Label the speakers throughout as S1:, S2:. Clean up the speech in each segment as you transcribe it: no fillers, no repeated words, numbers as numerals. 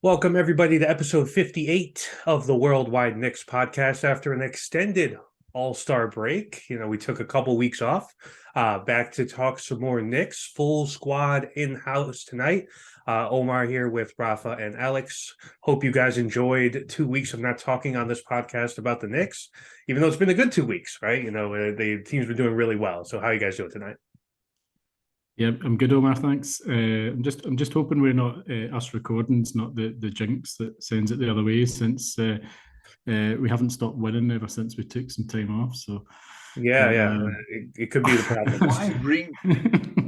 S1: Welcome, everybody, to episode 58 of the Worldwide Knicks podcast. After an extended all-star break, we took a couple weeks off, back to talk some more Knicks. Full squad in-house tonight. Omar here with Rafa and Alex. Hope you guys enjoyed 2 weeks of not talking on this podcast about the Knicks, even though it's been a good 2 weeks, right? The teams were doing really well. So how are you guys doing tonight?
S2: Yeah, I'm good, Omar. Thanks. I'm just hoping we're not us recording's not the jinx that sends it the other way since we haven't stopped winning ever since we took some time off. So,
S1: Yeah,
S2: but
S1: yeah, it could be the problem.
S3: Why bring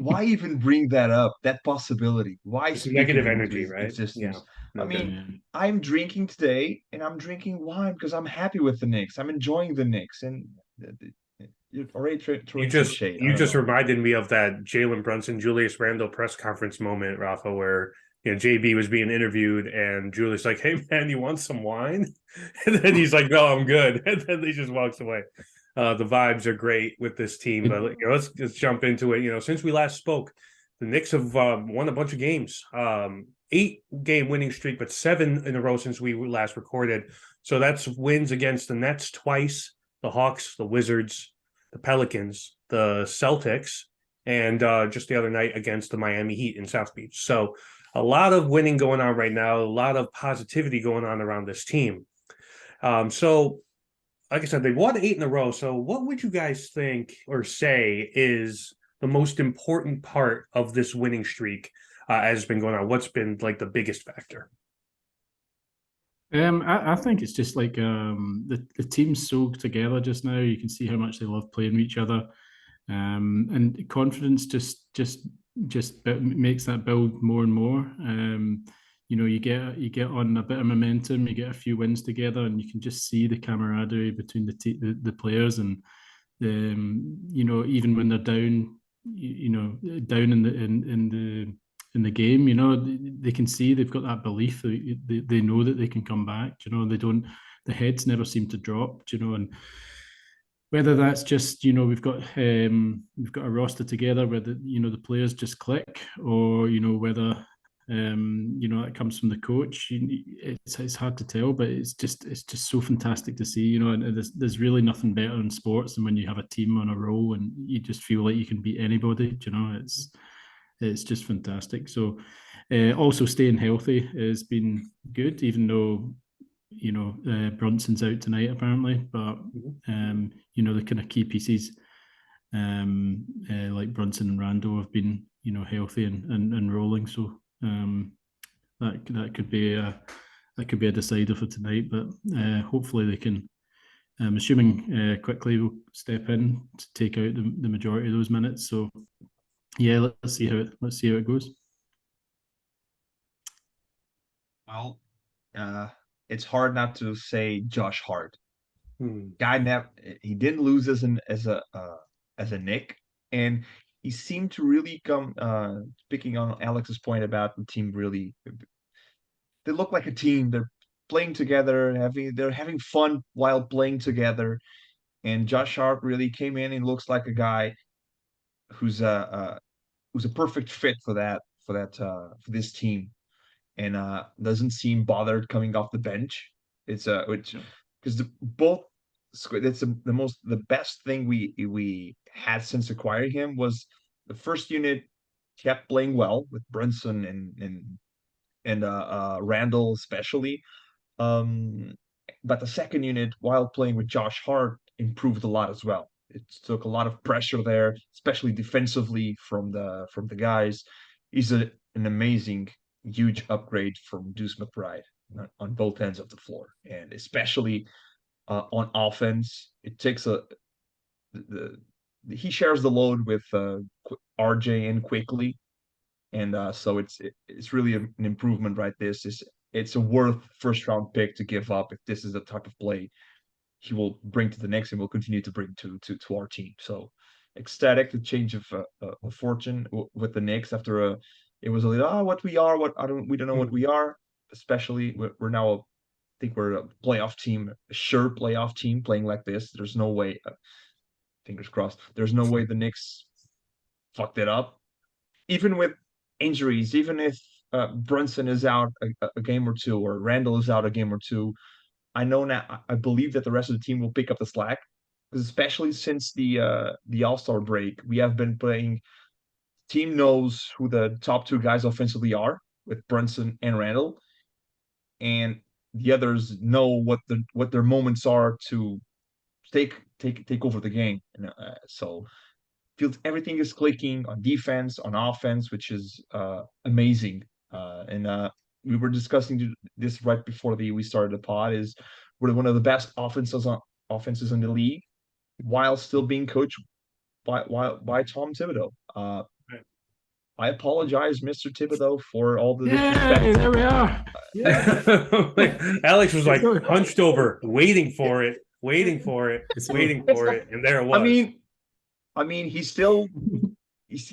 S3: why even bring that up? That possibility. Why
S1: It's
S3: speak it
S1: negative
S3: into
S1: energy, right? Yeah,
S3: existence? I
S1: no good.
S3: mean,
S2: yeah,
S3: I'm drinking today and I'm drinking wine because I'm happy with the Knicks. I'm enjoying the Knicks and you're already
S1: You
S3: throwing some
S1: just
S3: shade. I
S1: you
S3: don't
S1: just
S3: know.
S1: reminded me of that Jalen Brunson, Julius Randle press conference moment, Rafa, where JB was being interviewed and Julius like, "Hey man, you want some wine?" And then he's like, "No, I'm good." And then he just walks away. The vibes are great with this team,
S2: it,
S1: but let's jump into it. Since we last spoke, the Knicks have won a bunch of games. 8-game winning streak, but 7 in a row since we last recorded. So that's wins against the Nets twice, the Hawks, the Wizards, the Pelicans, the Celtics, and just the other night against the Miami Heat in South Beach. So a lot of winning going on right now, a lot of positivity going on around this team. So, like I said, they've won 8 in a row. So, what would you guys think or say is the most important part of this winning streak as it's been going on? What's been like the biggest factor?
S2: I think it's just like the team's so together just now. You can see how much they love playing with each other, and confidence just makes that build more and more. You get on a bit of momentum, you get a few wins together, and you can just see the camaraderie between the players, and even when they're down, down in the game, they can see they've got that belief. They know that they can come back. They don't. The heads never seem to drop. And whether that's just we've got a roster together where the players just click, or whether that comes from the coach. It's hard to tell, but it's just so fantastic to see. And there's really nothing better in sports than when you have a team on a roll and you just feel like you can beat anybody. It's just fantastic. So also staying healthy has been good, even though Brunson's out tonight apparently, but the kind of key pieces like Brunson and Randall have been healthy and rolling. So that could be a decider for tonight. But hopefully they can. I'm assuming Quickley will step in to take out the majority of those minutes. So yeah, let's see how it goes.
S3: Well, it's hard not to say Josh Hart.
S1: Hmm.
S3: Guy never he didn't lose as a Nick, and he seemed to really come. Picking on Alex's point about the team, really, they look like a team. They're playing together, they're having fun while playing together. And Josh Sharp really came in and looks like a guy who's a who's a perfect fit for this team, and doesn't seem bothered coming off the bench. It's which because the both that's the best thing we had since acquiring him was the first unit kept playing well with Brunson and Randall especially. Um, but the second unit, while playing with Josh Hart, improved a lot as well. It took a lot of pressure there, especially defensively from the guys. He's an amazing, huge upgrade from Deuce McBride on both ends of the floor, and especially on offense. It takes the he shares the load with RJ and Quickley, and so it's really an improvement, right? It's a worth first round pick to give up if this is the type of play he will bring to the Knicks and will continue to bring to our team. So ecstatic, the change of fortune with the Knicks after it was a little what we are, what I don't we don't know what
S1: Hmm.
S3: we are. Especially we're now I think we're a playoff team, a sure playoff team playing like this. There's no way, fingers crossed. There's no way the Knicks fucked it up, even with injuries, even if Brunson is out a game or two, or Randall is out a game or two, I know now. I believe that the rest of the team will pick up the slack, because especially since the All-Star break, we have been playing. Team knows who the top two guys offensively are with Brunson and Randall, and the others know what their moments are to take over the game. And so feels everything is clicking on defense, on offense, which is amazing. And we were discussing this right before we started the pod. Is we're one of the best offenses in the league, while still being coached by Tom Thibodeau. I apologize, Mr. Thibodeau, for all the disrespect.
S2: Yeah, there we are.
S1: Yeah. Alex was like hunched over, waiting for it, and there it was.
S3: I mean, he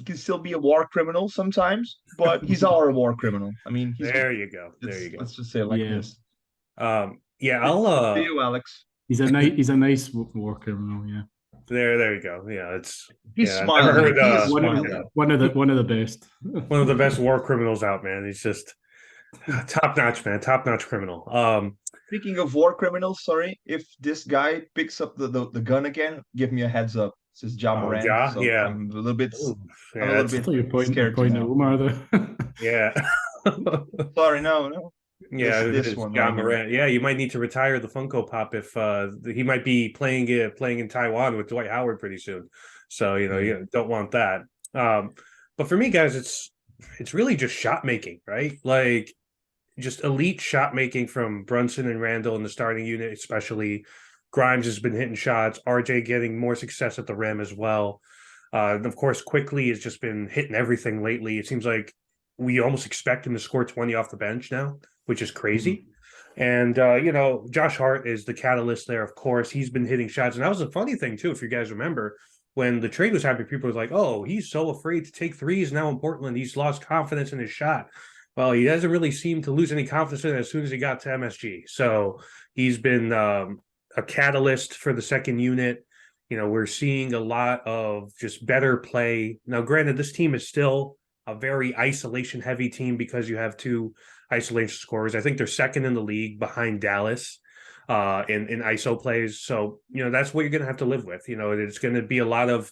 S3: can still be a war criminal sometimes, but he's our war criminal. I mean,
S1: there you go.
S3: Let's just say it like this.
S1: Yeah, I'll.
S3: To you, Alex.
S2: He's a nice war criminal. Yeah.
S1: There you go. Yeah,
S3: he's smiling.
S2: One of the best.
S1: One of the best war criminals out, man. He's just top notch, man. Top notch criminal.
S3: Speaking of war criminals, sorry, if this guy picks up the gun again, give me a heads up. This is Ja Morant.
S1: So yeah.
S3: I'm a little bit.
S1: Yeah,
S3: I'm a little bit scared.
S2: Point at Omar there.
S1: Yeah.
S3: Sorry, no.
S1: Yeah,
S3: this one.
S1: Ja Morant. Yeah, you might need to retire the Funko Pop if he might be playing in Taiwan with Dwight Howard pretty soon. So you don't want that. But for me, guys, it's really just shot making, right? Like just elite shot making from Brunson and Randle in the starting unit, especially. Grimes has been hitting shots. RJ getting more success at the rim as well. And of course, Quickley has just been hitting everything lately. It seems like we almost expect him to score 20 off the bench now, which is crazy. And, Josh Hart is the catalyst there, of course. He's been hitting shots. And that was a funny thing, too, if you guys remember. When the trade was happening, people were like, oh, he's so afraid to take threes now in Portland. He's lost confidence in his shot. Well, he hasn't really seemed to lose any confidence in it as soon as he got to MSG. So he's been a catalyst for the second unit. We're seeing a lot of just better play. Now, granted, this team is still a very isolation-heavy team because you have two isolation scorers. I think they're second in the league behind Dallas in ISO plays. So, that's what you're going to have to live with. It's going to be a lot of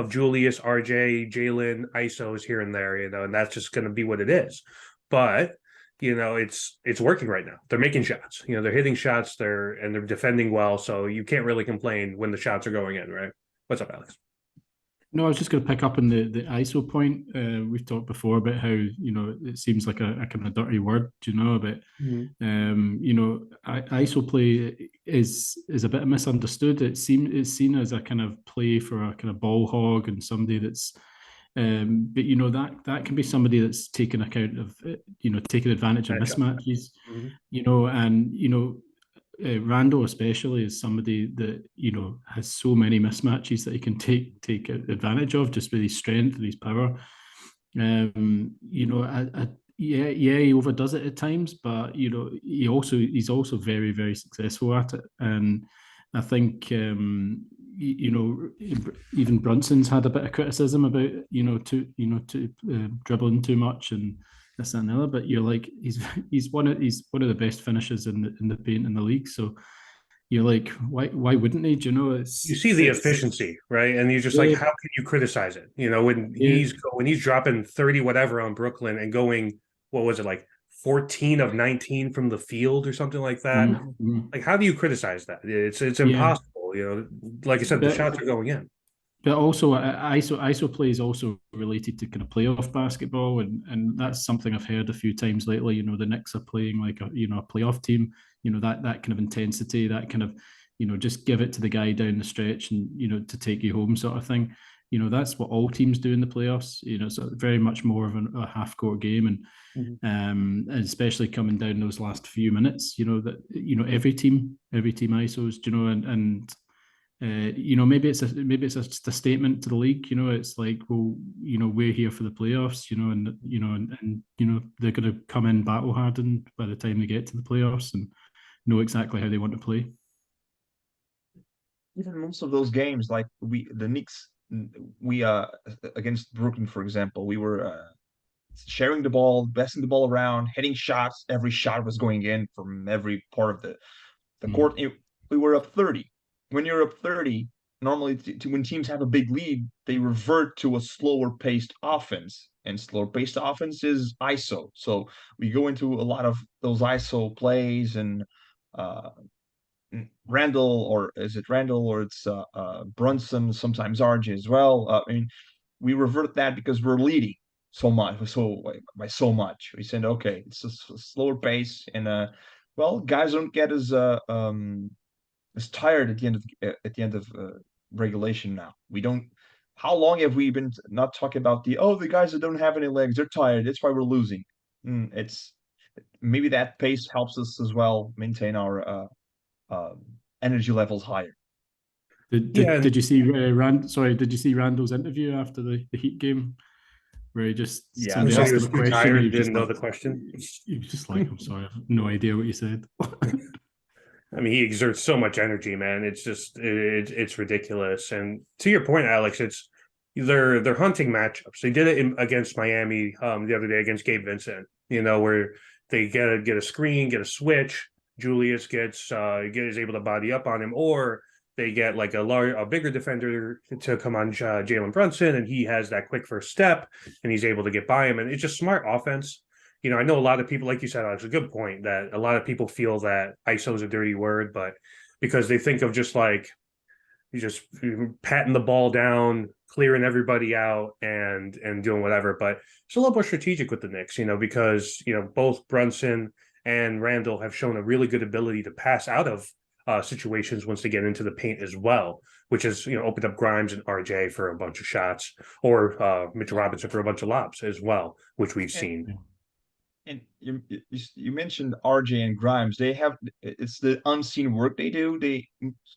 S1: Julius, RJ, Jalen, ISOs here and there, and that's just going to be what it is. But, it's working right now. They're making shots. They're hitting shots, they're defending well. So you can't really complain when the shots are going in, right? What's up, Alex?
S2: No, I was just going to pick up on the ISO point. We've talked before about how it seems like a kind of dirty word, but ISO play is a bit misunderstood. It's seen as a kind of play for a kind of ball hog and somebody that's, but that can be somebody that's taking account of taking advantage of mismatches, Randle especially is somebody that has so many mismatches that he can take advantage of just with his strength and his power. He overdoes it at times, but he's also very, very successful at it. And I think even Brunson's had a bit of criticism about dribbling too much and this and the other, but you're like he's one of the best finishers in the paint in the league. So you're like, why wouldn't he? You
S1: see the efficiency, right? And you're just like, how can you criticize it? When he's dropping 30 whatever on Brooklyn and going, what was it, like 14 of 19 from the field or something like that?
S2: Mm-hmm.
S1: Like, how do you criticize that? It's impossible. Like I said, the shots are going in.
S2: But also, ISO play is also related to kind of playoff basketball, and that's something I've heard a few times lately. The Knicks are playing like a playoff team. That kind of intensity, that kind of just give it to the guy down the stretch and to take you home sort of thing. That's what all teams do in the playoffs. So very much more of a half court game, and especially coming down those last few minutes. Every team ISOs. Maybe it's just a statement to the league. It's like, well, we're here for the playoffs. And they're going to come in battle hardened by the time they get to the playoffs and know exactly how they want to play.
S3: Even most of those games, like the Knicks, against Brooklyn, for example, we were sharing the ball, passing the ball around, hitting shots. Every shot was going in from every part of the court. We were up 30. When you're up 30, normally when teams have a big lead, they revert to a slower paced offense. And slower paced offense is ISO. So we go into a lot of those ISO plays and uh, Randle, or is it Randle, or it's Brunson, sometimes RJ as well. I mean, we revert that because we're leading so much, by so much. We said, okay, it's a slower pace, and well, guys don't get as tired at the end of regulation now. We don't. How long have we been not talking about the guys that don't have any legs, they're tired, that's why we're losing. It's maybe that pace helps us as well maintain our um, energy levels higher.
S1: Yeah,
S2: Did you see Rand? Sorry, did you see Randall's interview after the Heat game, where he just
S3: Yeah,
S1: he
S2: somebody
S1: said
S2: asked
S1: he
S2: him
S1: was
S2: a
S1: too
S2: question,
S1: tired
S2: and
S1: and didn't know the question.
S2: he was just like, "I'm sorry, I have no idea what you said."
S1: I mean, he exerts so much energy, man. It's just it's ridiculous. And to your point, Alex, it's they're hunting matchups. They did it against Miami the other day against Gabe Vincent. Where they get a screen, get a switch. Julius is able to body up on him, or they get like a bigger defender to come on Jalen Brunson, and he has that quick first step, and he's able to get by him. And it's just smart offense. I know a lot of people, like you said, Alex, a good point that a lot of people feel that ISO is a dirty word, but because they think of just like you just patting the ball down, clearing everybody out, and doing whatever. But it's a little more strategic with the Knicks, because both Brunson and Randle have shown a really good ability to pass out of situations once they get into the paint as well, which has opened up Grimes and RJ for a bunch of shots, or Mitchell Robinson for a bunch of lobs as well, which we've seen.
S3: And you mentioned RJ and Grimes. It's the unseen work they do. They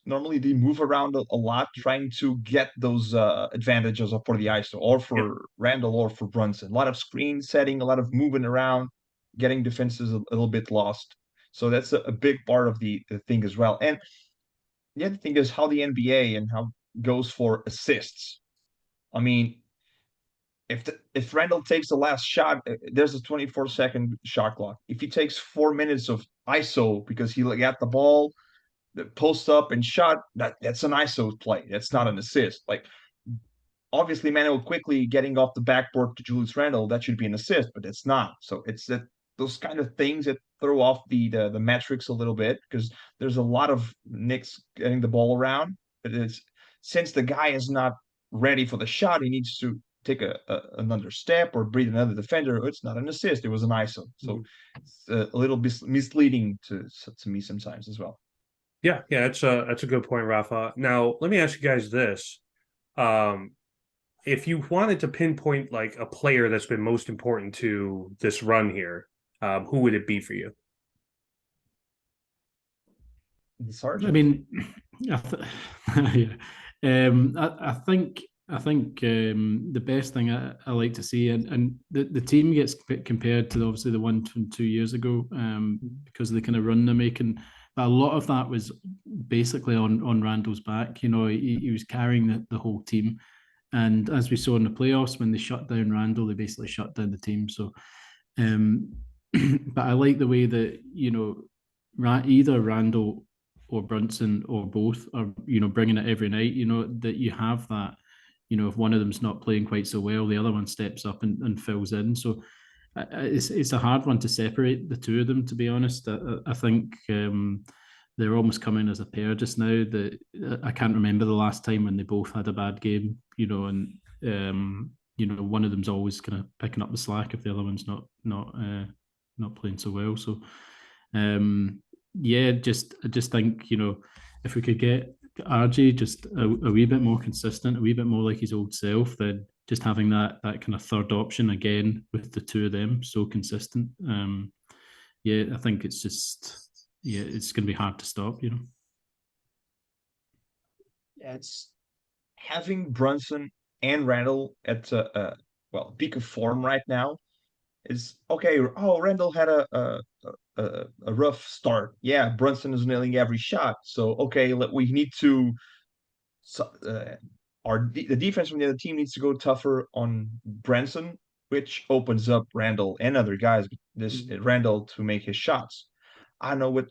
S3: normally move around a lot, trying to get those advantages for the ISO, or for Randle, or for Brunson. A lot of screen setting, a lot of moving around, getting defenses a little bit lost. So that's a big part of the thing as well. And the other thing is how the NBA and how goes for assists. I mean, if Randle takes the last shot, there's a 24-second shot clock. If he takes 4 minutes of ISO because he got the ball, the post up and shot, that's an ISO play. That's not an assist. Like, obviously, Immanuel Quickley getting off the backboard to Julius Randle, that should be an assist, but it's not. So it's those kind of things that throw off the metrics a little bit, because there's a lot of Knicks getting the ball around, but it's since the guy is not ready for the shot, he needs to take another step or breathe another defender. It's not an assist; it was an ISO. So it's a little misleading to me sometimes as well.
S1: Yeah, that's a good point, Rafa. Now let me ask you guys this: if you wanted to pinpoint like a player that's been most important to this run here, who would it be for you?
S2: I mean, yeah. I think the best thing I like to see, and the team gets compared to obviously the one from 2 years ago, because of the kind of run they're making. But a lot of that was basically on Randall's back. He was carrying the whole team. And as we saw in the playoffs, when they shut down Randle, they basically shut down the team. So, but I like the way that either Randle or Brunson or both are bringing it every night. That you have that. If one of them's not playing quite so well, the other one steps up and fills in. So it's a hard one to separate the two of them. To be honest, I think they're almost coming as a pair just now. That I can't remember the last time when they both had a bad game. And one of them's always kind of picking up the slack if the other one's not playing so well. So I just think if we could get RJ just a wee bit more consistent, a wee bit more like his old self, then just having that kind of third option again with the two of them so consistent. I think it's just it's going to be hard to stop.
S3: It's having Brunson and Randle at peak of form right now is okay. Oh, Randle had a rough start. Yeah, Brunson is nailing every shot. So okay, we need to. The defense from the other team needs to go tougher on Brunson which opens up Randle and other guys. This Randle to make his shots. I don't know what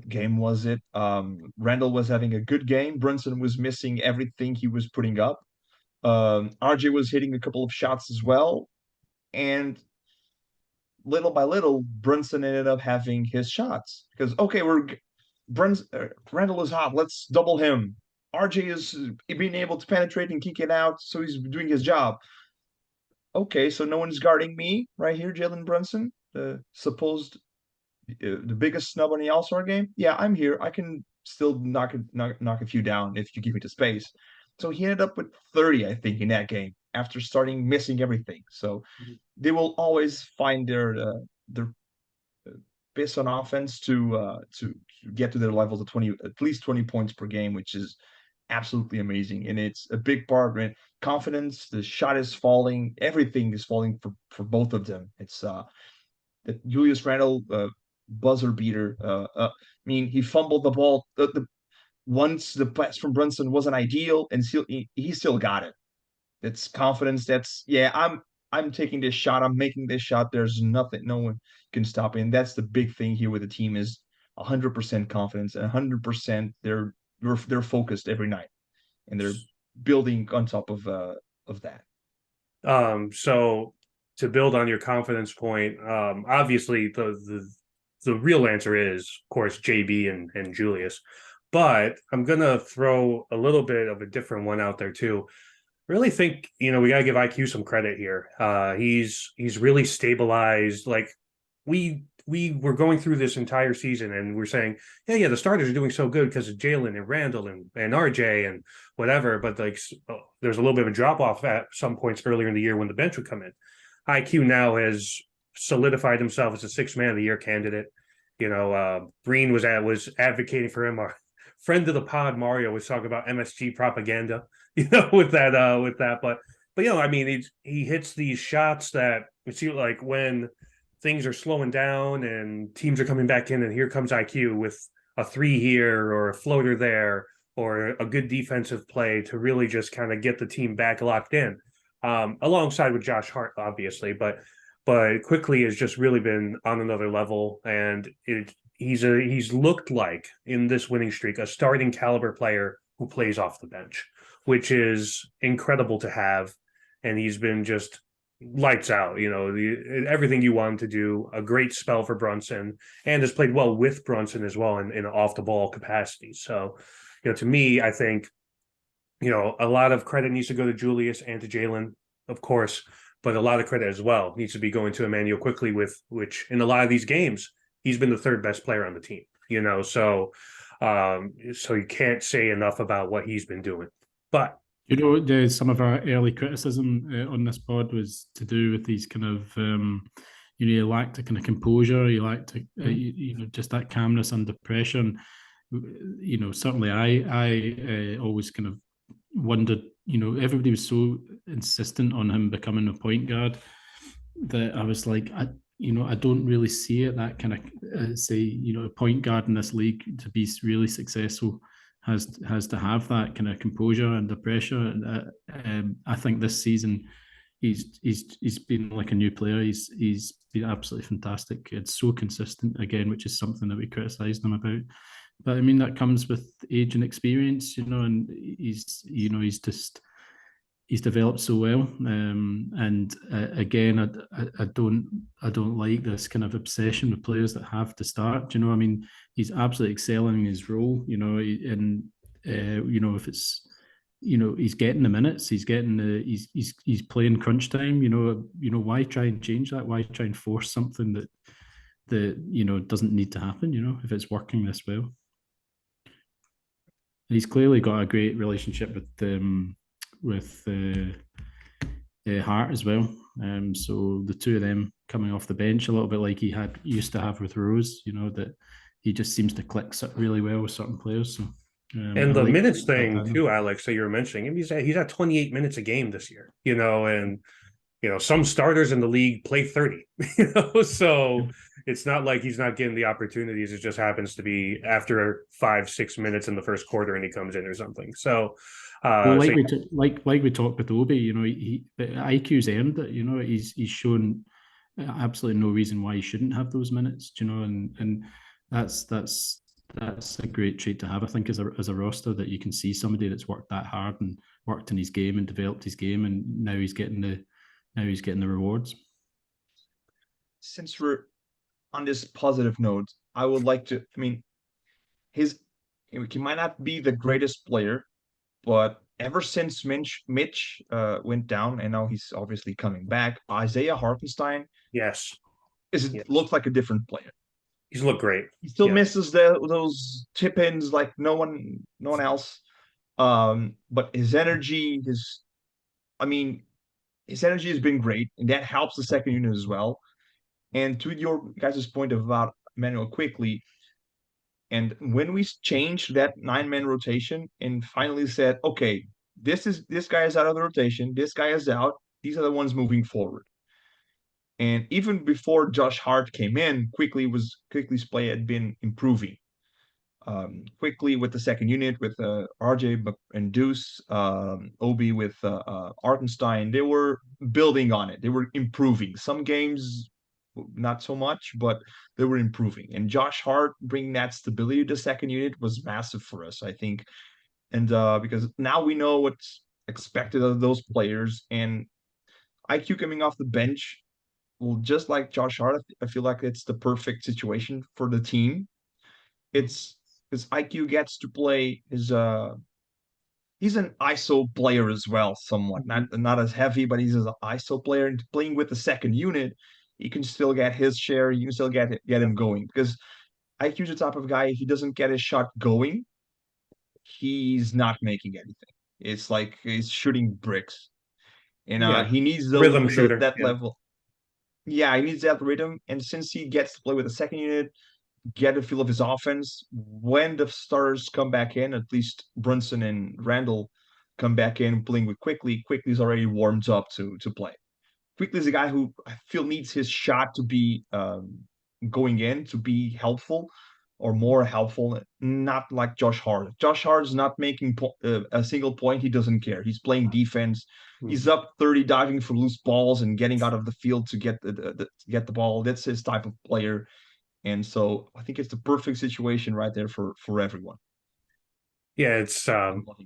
S3: game was it. Randle was having a good game. Brunson was missing everything he was putting up. RJ was hitting a couple of shots as well, and little by little, Brunson ended up having his shots because okay, Randle is hot. Let's double him. RJ is being able to penetrate and kick it out, so he's doing his job. Okay, so no one's guarding me right here, Jalen Brunson, the supposed the biggest snub on the All Star game. Yeah, I'm here. I can still knock a few down if you give me the space. So he ended up with 30, I think, in that game after starting missing everything. So they will always find their best on offense to get to their levels of 20, at least 20 points per game, which is absolutely amazing. And it's a big part, right? Confidence, the shot is falling, everything is falling for both of them. It's the Julius Randle buzzer beater. I mean, he fumbled the ball. Once the pass from Brunson wasn't ideal, and he still got it. It's confidence. That's yeah. I'm taking this shot. I'm making this shot. There's nothing. No one can stop it. And that's the big thing here with the team is 100% confidence. 100% they're focused every night, and they're building on top of that.
S1: So to build on your confidence point, obviously the real answer is, of course, JB and Julius. But I'm gonna throw a little bit of a different one out there too. Really think, we gotta give IQ some credit here. He's really stabilized. Like we were going through this entire season and we're saying, yeah, the starters are doing so good because of Jalen and Randle and RJ and whatever. But there's a little bit of a drop off at some points earlier in the year when the bench would come in. IQ now has solidified himself as a 6th man of the year candidate. Breen was advocating for him. Our friend of the pod, Mario, was talking about MSG propaganda, with that. But I mean, he hits these shots that it seems like when things are slowing down and teams are coming back in, and here comes IQ with a 3 here or a floater there or a good defensive play to really just kind of get the team back locked in, alongside with Josh Hart, obviously. But Quickley has just really been on another level, and he's looked like in this winning streak a starting caliber player who plays off the bench, which is incredible to have. And he's been just lights out, everything you want him to do. A great spell for Brunson, and has played well with Brunson as well in off the ball capacity. So, to me, I think, a lot of credit needs to go to Julius and to Jalen, of course, but a lot of credit as well needs to be going to Immanuel Quickley, which in a lot of these games, he's been the 3rd best player on the team, so you can't say enough about what he's been doing. But
S2: some of our early criticism on this pod was to do with these kind of, you lacked a kind of composure, you lacked just that calmness under pressure. And, certainly I always kind of wondered, everybody was so insistent on him becoming a point guard that I was like, I don't really see it. That kind of a point guard in this league to be really successful has to have that kind of composure under pressure. And I think this season he's been like a new player. He's been absolutely fantastic. It's so consistent again, which is something that we criticised him about. But I mean, that comes with age and experience, and he's developed so well. And again, I don't like this kind of obsession with players that have to start. I mean, he's absolutely excelling in his role. And if it's, he's getting the minutes, he's playing crunch time. Why try and change that? Why try and force something that doesn't need to happen? If it's working this well. He's clearly got a great relationship with Hart as well. So the two of them coming off the bench a little bit like he used to have with Rose, that he just seems to click really well with certain players. So
S1: and the minutes thing too, Alex, that you were mentioning, he's at 28 minutes a game this year, and some starters in the league play 30, so it's not like he's not getting the opportunities. It just happens to be after 5-6 minutes in the first quarter and he comes in or something. So
S2: Well,
S1: So
S2: like we talked with Obi, the IQ's earned it. He's shown absolutely no reason why he shouldn't have those minutes. And that's a great trait to have. I think as a roster that you can see somebody that's worked that hard and worked in his game and developed his game, and now he's getting the rewards.
S3: Since we're on this positive note, I would like to. I mean, he might not be the greatest player, but ever since Mitch went down, and now he's obviously coming back, Isaiah Hartenstein
S1: yes, yes,
S3: looks like a different player.
S1: he's looked great.
S3: He still
S1: Yeah,
S3: misses those tip ins like no one else. But his energy, I mean, his energy has been great, and that helps the second unit as well. And to your guys' point about Immanuel Quickley, and when we changed that 9-man rotation and finally said, okay, this guy is out of the rotation, this guy is out, these are the ones moving forward. And even before Josh Hart came in, Quickley's play had been improving. Quickley with the second unit with RJ and Deuce, Obi with Artenstein, they were building on it. They were improving. Some games, not so much, but they were improving. And Josh Hart bringing that stability to the second unit was massive for us, I think. And because now we know what's expected of those players, and IQ coming off the bench, well, just like Josh Hart, I feel like it's the perfect situation for the team. It's because IQ gets to play he's an ISO player as well, somewhat. Not as heavy, but he's an ISO player. And playing with the second unit, he can still get his share. You can still get him going. Because IQ's the type of guy, if he doesn't get his shot going, he's not making anything. It's like he's shooting bricks. And
S1: yeah,
S3: he needs
S1: rhythm shooter.
S3: that
S1: Yeah.
S3: level. Yeah, he needs that rhythm. And since he gets to play with the second unit, get a feel of his offense. When the starters come back in, at least Brunson and Randle come back in playing with Quickley, Quickley's already warmed up to play. Quickley's a guy who I feel needs his shot to be going in, to be helpful or more helpful, not like Josh Hart. Josh Hart's not making a single point. He doesn't care. He's playing defense. He's up 30 diving for loose balls and getting out of the field to get get the ball. That's his type of player. And so I think it's the perfect situation right there for everyone.
S1: Yeah, it's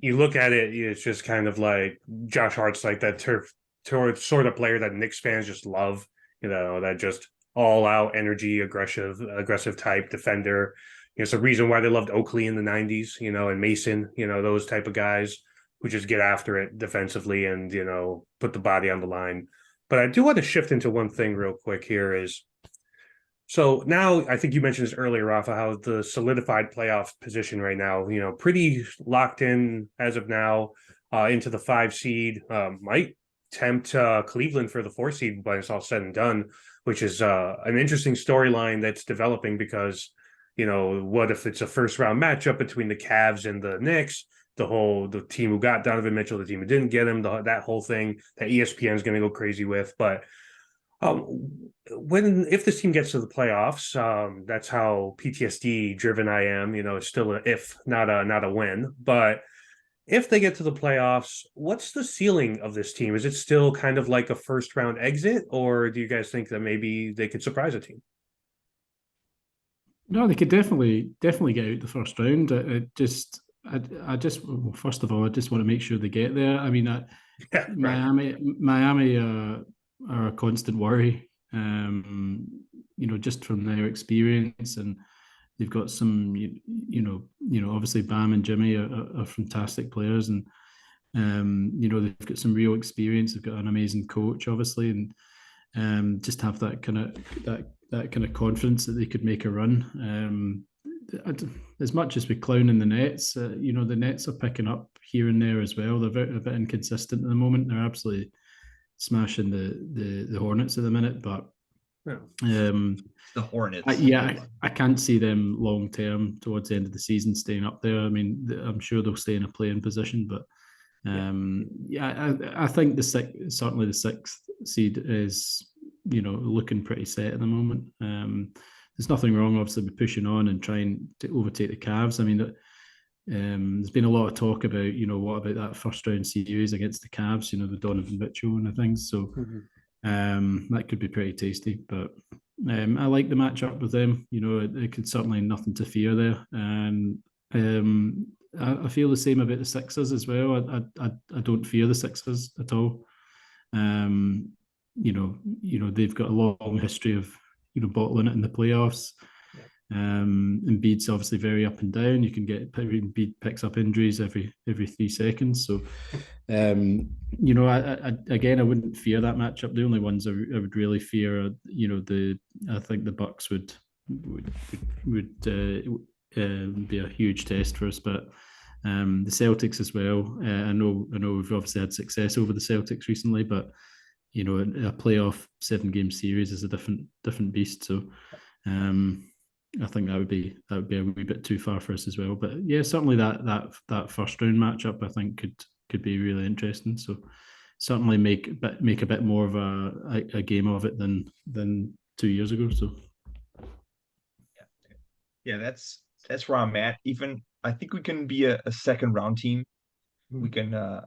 S1: you look at it, it's just kind of like Josh Hart's like that sort of player that Knicks fans just love, that just all out energy, aggressive type defender. It's a reason why they loved Oakley in the 90s, and Mason, those type of guys who just get after it defensively and, put the body on the line. But I do want to shift into one thing real quick here is, so now I think you mentioned this earlier, Rafa, how the solidified playoff position right now, pretty locked in as of now into the 5 seed, might tempt Cleveland for the 4 seed when it's all said and done, which is an interesting storyline that's developing because, what if it's a first round matchup between the Cavs and the Knicks? The team who got Donovan Mitchell, the team who didn't get him, that whole thing that ESPN is going to go crazy with. But if this team gets to the playoffs, that's how PTSD driven I am. It's still a if, not a win. But if they get to the playoffs, what's the ceiling of this team? Is it still kind of like a first round exit, or do you guys think that maybe they could surprise a team?
S2: No, they could definitely get out the first round. Well, first of all, I just want to make sure they get there. I mean,
S1: Yeah, right.
S2: Miami are a constant worry. Just from their experience, and they've got some, obviously Bam and Jimmy are fantastic players, and they've got some real experience. They've got an amazing coach, obviously, and just have that kind of confidence that they could make a run. As much as we clown in the Nets, the Nets are picking up here and there as well. They're a bit inconsistent at the moment. They're absolutely smashing the Hornets at the minute, but
S3: the Hornets.
S2: I can't see them long term towards the end of the season staying up there. I mean, I'm sure they'll stay in a playing position, but I think certainly the 6th seed is looking pretty set at the moment. There's nothing wrong, obviously, with pushing on and trying to overtake the Cavs. I mean, there's been a lot of talk about, what about that first round series against the Cavs, the Donovan Mitchell and the things. So that could be pretty tasty. But I like the matchup with them. It could certainly nothing to fear there. And I feel the same about the Sixers as well. I don't fear the Sixers at all. They've got a long history of bottling it in the playoffs. Embiid's obviously very up and down. You can get Embiid picks up injuries every 3 seconds. So, I wouldn't fear that matchup. The only ones I would really fear are, I think the Bucks would be a huge test for us, but the Celtics as well. I know we've obviously had success over the Celtics recently, but a playoff 7-game series is a different beast. So. I think that would be a wee bit too far for us as well. But yeah, certainly that first round matchup I think could be really interesting. So certainly make a bit more of a game of it than 2 years ago. So
S3: yeah, that's where I'm at. Even I think we can be a second round team. We can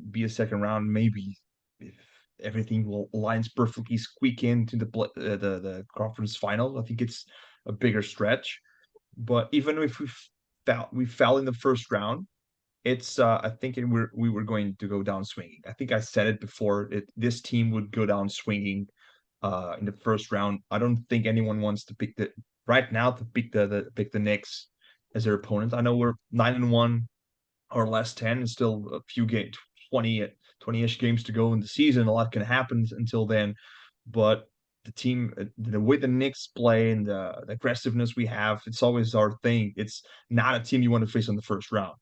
S3: be a second round, maybe if everything aligns perfectly, squeak into the conference final. I think it's a bigger stretch, but even if we fell in the first round, it's I think we were going to go down swinging. I think I said it before. This team would go down swinging in the first round. I don't think anyone wants to pick right now to pick the Knicks as their opponent. I know we're 9-1 or less 10, and still a few games, 20-ish games to go in the season. A lot can happen until then, but the way the Knicks play and the aggressiveness we have, it's always our thing. It's not a team you want to face in the first round.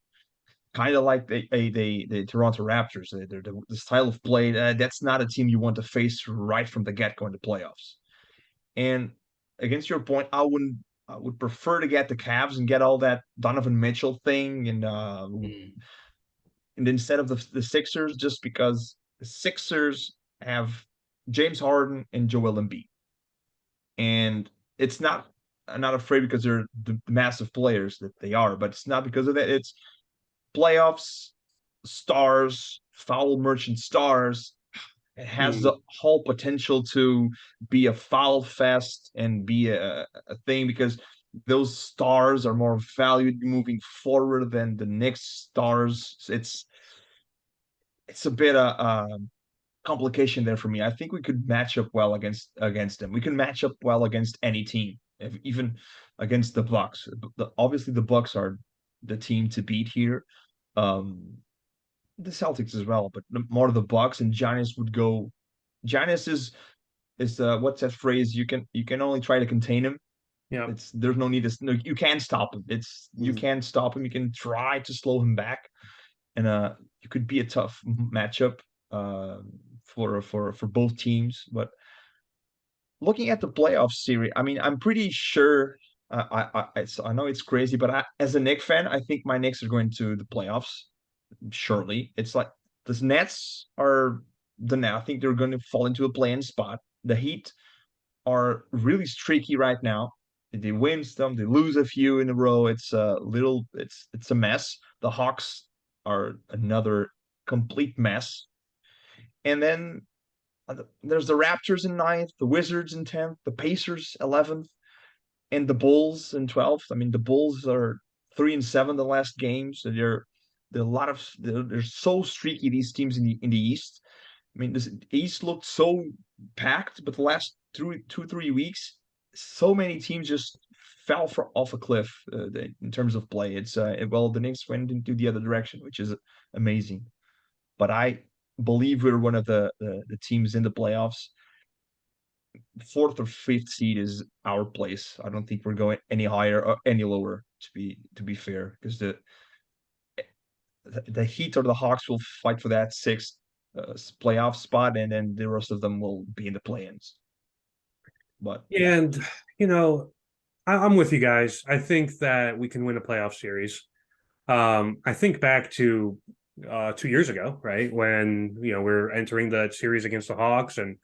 S3: Kind of like the Toronto Raptors, the style of play. That's not a team you want to face right from the get-go in the playoffs. And against your point, I would prefer to get the Cavs and get all that Donovan Mitchell thing, and instead of the Sixers, just because the Sixers have James Harden and Joel Embiid. And it's not, I'm not afraid because they're the massive players that they are, but it's not because of that. It's playoffs, stars, foul merchant stars. It has the whole potential to be a foul fest and be a thing because those stars are more valued moving forward than the Knicks stars. It's a bit complication there for me. I think we could match up well against them. We can match up well against any team, even against the Bucks. Obviously, the Bucks are the team to beat here. The Celtics as well, but more the Bucks, and Giannis would go. Giannis is what's that phrase? You can only try to contain him.
S1: Yeah,
S3: There's no need to. No, you can't stop him. You can't stop him. You can try to slow him back, and you could be a tough matchup for both teams. But looking at the playoff series, I mean, I'm pretty sure. I know it's crazy, but as a Knicks fan, I think my Knicks are going to the playoffs. Surely, it's like the Nets are the now. I think they're going to fall into a play-in spot. The Heat are really streaky right now. They win some, they lose a few in a row. It's a mess. The Hawks are another complete mess. And then there's the Raptors in 9th, the Wizards in 10th, the Pacers 11th, and the Bulls in 12th. I mean, the Bulls are 3-7 the last games. They're so streaky, these teams in the East. I mean, the East looked so packed, but the last 3 weeks, so many teams just fell off a cliff in terms of play. The Knicks went into the other direction, which is amazing. But I believe we're one of the teams in the playoffs. 4th or 5th seed is our place. I don't think we're going any higher or any lower, to be fair, because the Heat or the Hawks will fight for that 6th playoff spot, and then the rest of them will be in the play-ins. But
S1: yeah, and I'm with you guys. I think that we can win a playoff series. I think back to 2 years ago, right, when we're entering the series against the Hawks, and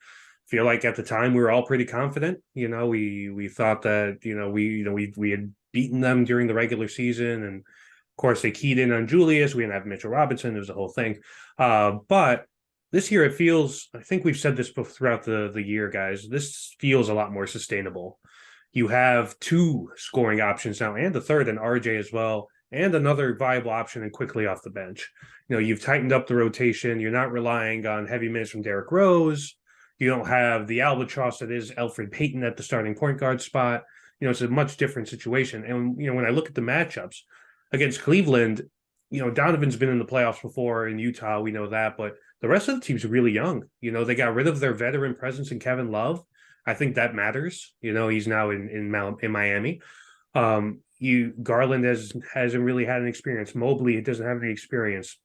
S1: feel like at the time we were all pretty confident. We thought that we had beaten them during the regular season, and course, they keyed in on Julius. We didn't have Mitchell Robinson. It was the whole thing. But this year, it feels, I think we've said this throughout the year, guys, this feels a lot more sustainable. You have two scoring options now and a third in RJ as well, and another viable option and Quickley off the bench. You've tightened up the rotation. You're not relying on heavy minutes from Derrick Rose. You don't have the albatross that is Elfrid Payton at the starting point guard spot. It's a much different situation. And, when I look at the matchups against Cleveland, Donovan's been in the playoffs before in Utah. We know that. But the rest of the team's really young. They got rid of their veteran presence in Kevin Love. I think that matters. He's now in Miami. Garland hasn't really had an experience. Mobley doesn't have any experience.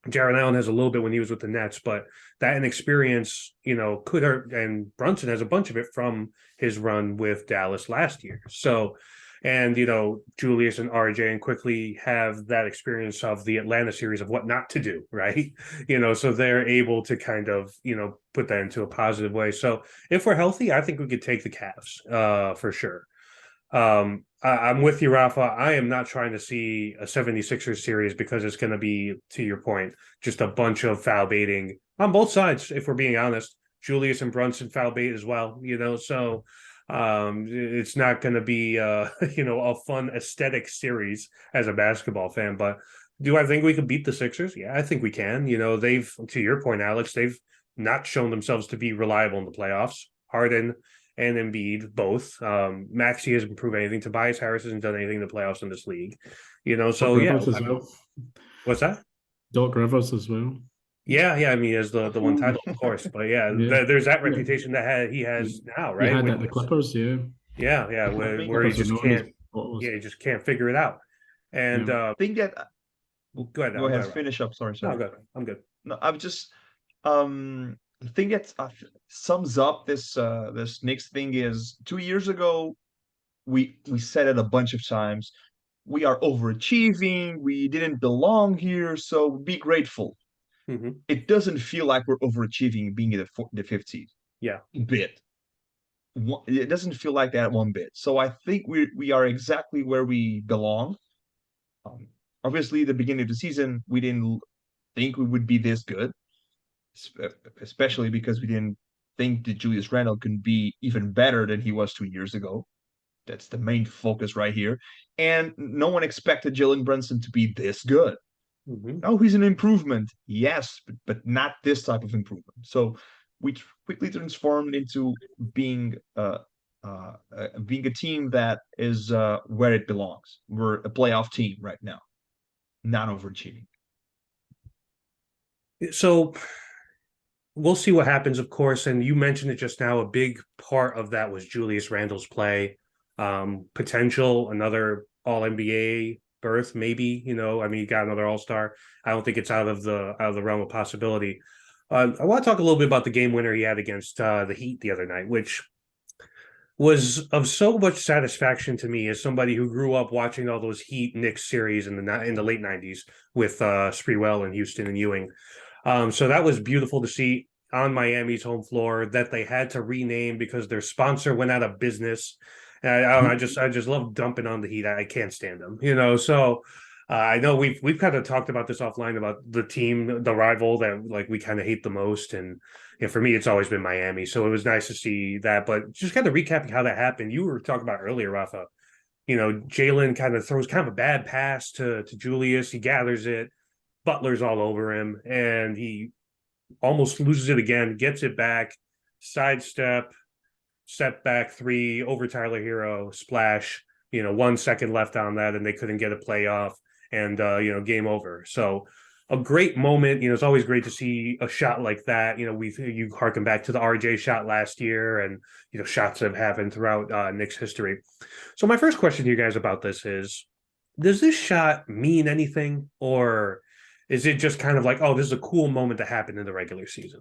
S1: Jarrett Allen has a little bit when he was with the Nets, but that inexperience, could hurt. And Brunson has a bunch of it from his run with Dallas last year. So, and, Julius and RJ and Quickley have that experience of the Atlanta series of what not to do, right? So they're able to kind of, put that into a positive way. So if we're healthy, I think we could take the Cavs for sure. I'm with you, Rafa. I am not trying to see a 76ers series because it's going to be, to your point, just a bunch of foul baiting on both sides, if we're being honest. Julius and Brunson foul bait as well, so it's not going to be, a fun aesthetic series as a basketball fan. But do I think we can beat the Sixers? Yeah, I think we can. They've, to your point, Alex, they've not shown themselves to be reliable in the playoffs. Harden and Embiid both. Maxey hasn't proved anything. Tobias Harris hasn't done anything in the playoffs in this league. So
S2: Doc
S1: yeah.
S2: Rivers as well.
S1: What's that?
S2: Doc Rivers as well.
S1: Yeah. I mean, as the one title, of course. But there's that reputation that he has now, right?
S2: He had that at the Clippers,
S1: Yeah. Where he just can't. Yeah, he just can't figure it out. And
S3: I think that.
S1: Go ahead.
S3: Go ahead. Finish up. Sorry.
S1: No, good. I'm good.
S3: No, I'm just. The thing that sums up this Knicks thing is 2 years ago, we said it a bunch of times. We are overachieving. We didn't belong here, so be grateful.
S1: Mm-hmm.
S3: It doesn't feel like we're overachieving being in the 50s.
S1: Yeah,
S3: bit. It doesn't feel like that one bit. So I think we are exactly where we belong. Obviously, the beginning of the season, we didn't think we would be this good, especially because we didn't think that Julius Randle can be even better than he was 2 years ago. That's the main focus right here. And no one expected Jalen Brunson to be this good.
S1: Mm-hmm.
S3: Oh, he's an improvement. Yes, but not this type of improvement. So we quickly transformed into being a team that is where it belongs. We're a playoff team right now, not overachieving.
S1: So we'll see what happens, of course. And you mentioned it just now. A big part of that was Julius Randle's play, potential, another All-NBA berth, maybe. He got another All-Star. I don't think it's out of the realm of possibility. I want to talk a little bit about the game winner he had against the Heat the other night, which was of so much satisfaction to me as somebody who grew up watching all those Heat Knicks series in the late 90s with Sprewell and Houston and Ewing. So that was beautiful to see on Miami's home floor that they had to rename because their sponsor went out of business. And I just love dumping on the Heat. I can't stand them, So I know we've kind of talked about this offline about the team, the rival that we kind of hate the most, and for me, it's always been Miami. So it was nice to see that. But just kind of recapping how that happened, you were talking about earlier, Rafa. Jalen kind of throws kind of a bad pass to Julius. He gathers it. Butler's all over him, and he almost loses it again. Gets it back, sidestep. Step back three over Tyler Hero, splash, 1 second left on that, and they couldn't get a play off, and game over. So a great moment. It's always great to see a shot like that. You harken back to the RJ shot last year, and shots that have happened throughout Knicks history. So my first question to you guys about this is, does this shot mean anything, or is it just kind of like, oh, this is a cool moment that happened in the regular season?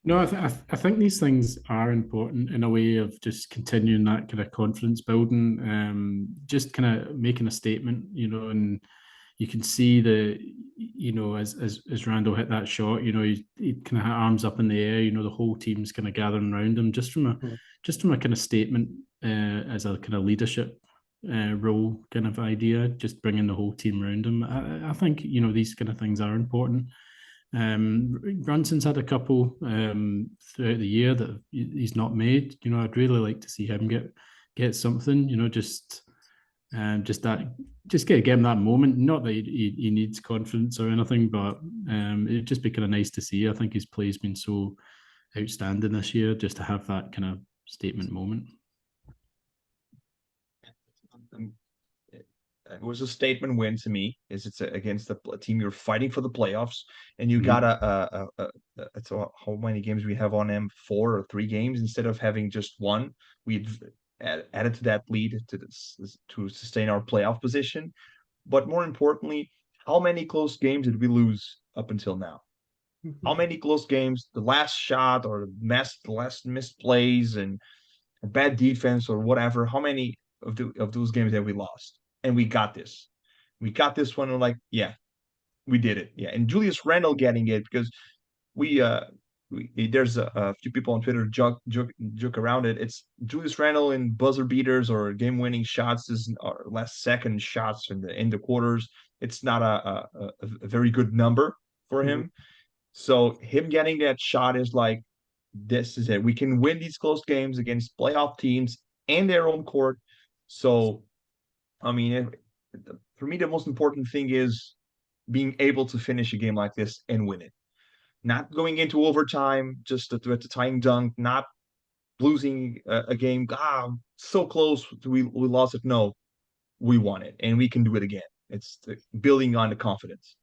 S2: No, I think these things are important in a way of just continuing that kind of confidence building, just kind of making a statement, and you can see as Randle hit that shot, he kind of had arms up in the air, the whole team's kind of gathering around him just from a kind of statement as a kind of leadership role kind of idea, just bringing the whole team around him. I think, these kind of things are important. Brunson's had a couple throughout the year that he's not made. I'd really like to see him get something. Just give him that moment. Not that he needs confidence or anything, but it'd just be kind of nice to see. I think his play's been so outstanding this year, just to have that kind of statement moment.
S3: It was a statement win to me. It's against a team you're fighting for the playoffs, and you got it's how many games we have on them? 4 or 3 games instead of having just one. We've added to that lead to sustain our playoff position. But more importantly, how many close games did we lose up until now? How many close games? The last shot or the last missed plays and bad defense or whatever. How many of those games that we lost? And we got this. We got this one. We're like, yeah, we did it. Yeah, and Julius Randle getting it because there's a few people on Twitter joke around it. It's Julius Randle in buzzer beaters or game-winning shots or last second shots in the quarters. It's not a very good number for him. So him getting that shot is like, this is it. We can win these close games against playoff teams and their own court. So, I mean, for me, the most important thing is being able to finish a game like this and win it. Not going into overtime, just at the tying dunk, not losing a game. So close, we lost it. No, we won it, and we can do it again. It's building on the confidence.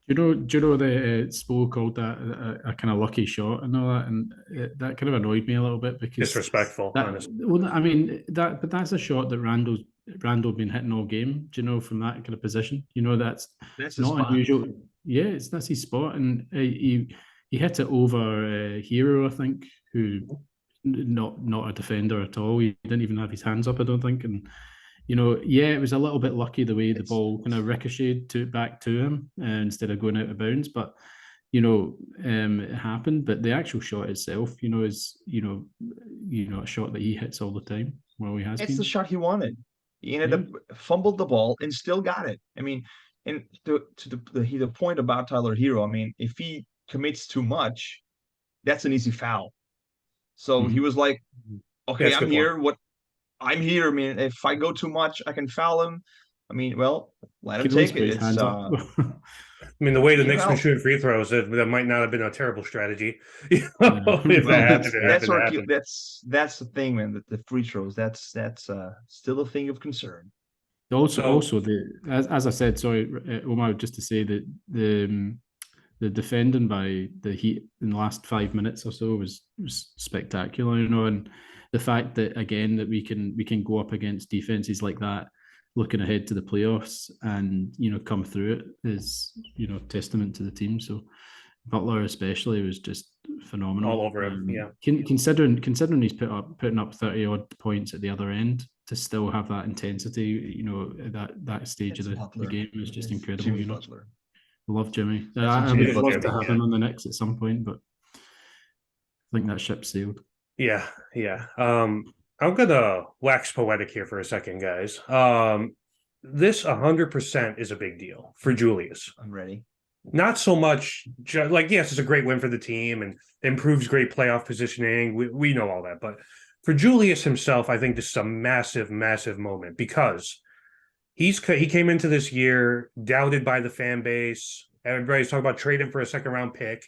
S2: Do you know the Spo called that a kind of lucky shot and all that, and that kind of annoyed me a little bit because
S1: disrespectful. Honestly,
S2: well, I mean but that's a shot that Randle been hitting all game. Do you know, from that kind of position? That's not unusual. Yeah, that's his spot, and he hit it over Hero, I think, who not a defender at all. He didn't even have his hands up, I don't think, and. It was a little bit lucky the way the ball kind of ricocheted back to him instead of going out of bounds. But it happened. But the actual shot itself, is a shot that he hits all the time. Well, he has.
S3: It's the shot he wanted. He ended up fumbled the ball and still got it. I mean, and to the point about Tyler Hero, I mean, if he commits too much, that's an easy foul. So he was like, "Okay, I'm here. What?" I'm here. I mean, if I go too much, I can foul him. I mean, well, let him take it.
S1: I mean, the way the Knicks been shooting free throws, that might not have been a terrible strategy.
S3: That's the thing, man. The free throws. That's still a thing of concern.
S2: Also, as I said, sorry, Omar, just to say that the defending by the Heat in the last 5 minutes or so was spectacular, and the fact that again that we can go up against defenses like that, looking ahead to the playoffs and come through it is testament to the team. So Butler especially was just phenomenal
S1: all over him. Yeah,
S2: considering he's putting up 30 odd points at the other end, to still have that intensity, that stage of the game is just incredible.
S3: Jimmy Butler.
S2: I love Jimmy. I would love to have him on the Knicks at some point, but I think that ship sailed.
S1: Yeah. I'm gonna wax poetic here for a second, guys. This 100% is a big deal for Julius.
S3: I'm ready.
S1: Not so much yes, it's a great win for the team and improves great playoff positioning. We know all that, but for Julius himself, I think this is a massive, massive moment because he came into this year doubted by the fan base. Everybody's talking about trading for a second round pick.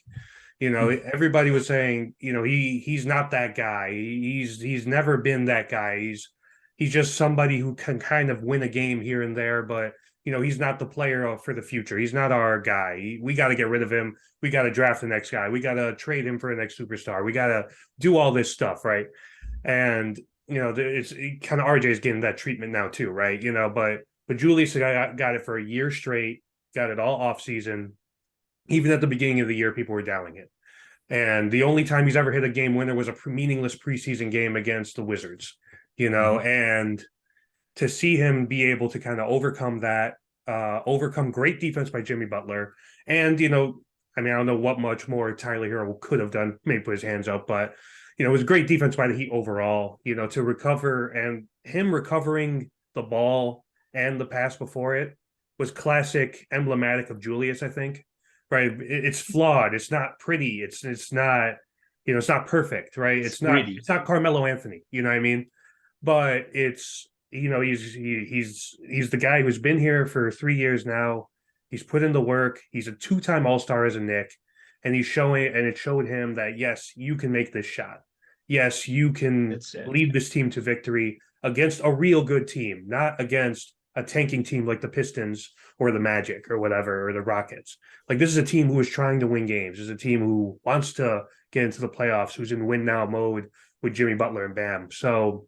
S1: Everybody was saying, he's not that guy. He's never been that guy. He's just somebody who can kind of win a game here and there, but he's not the player for the future. He's not our guy. We got to get rid of him. We got to draft the next guy. We got to trade him for the next superstar. We got to do all this stuff, right? And it's kind of RJ's getting that treatment now too, right? But Julius got it for a year straight. Got it all off season. Even at the beginning of the year, people were doubting it. And the only time he's ever hit a game winner was a meaningless preseason game against the Wizards, and to see him be able to kind of overcome that, overcome great defense by Jimmy Butler. And, I don't know what much more Tyler Hero could have done, maybe put his hands up, but, it was great defense by the Heat overall, to recover and him recovering the ball and the pass before it was classic, emblematic of Julius, I think. Right? It's flawed. It's not pretty. It's not, it's not perfect, right?
S3: It's
S1: Not
S3: gritty.
S1: it's not Carmelo Anthony, you know what I mean? But it's, he's the guy who's been here for 3 years now. He's put in the work. He's a 2-time All-Star as a Knick, and he's showing, and it showed him that yes, you can make this shot. Yes, you can lead this team to victory against a real good team, not against a tanking team like the Pistons or the Magic or whatever, or the Rockets. Like, this is a team who is trying to win games. This is a team who wants to get into the playoffs, who's in win now mode with Jimmy Butler and Bam. So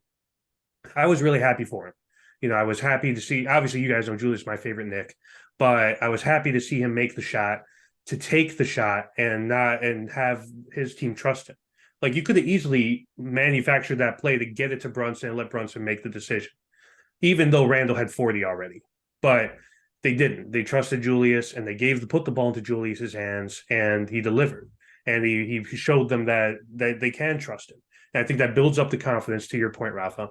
S1: I was really happy for him. I was happy to see, obviously you guys know Julius is my favorite Knick, but I was happy to see him make the shot, to take the shot and have his team trust him. Like, you could have easily manufactured that play to get it to Brunson and let Brunson make the decision, even though Randle had 40 already. But they didn't. They trusted Julius, and they put the ball into Julius's hands, and he delivered. And he showed them that they can trust him. And I think that builds up the confidence, to your point, Rafa,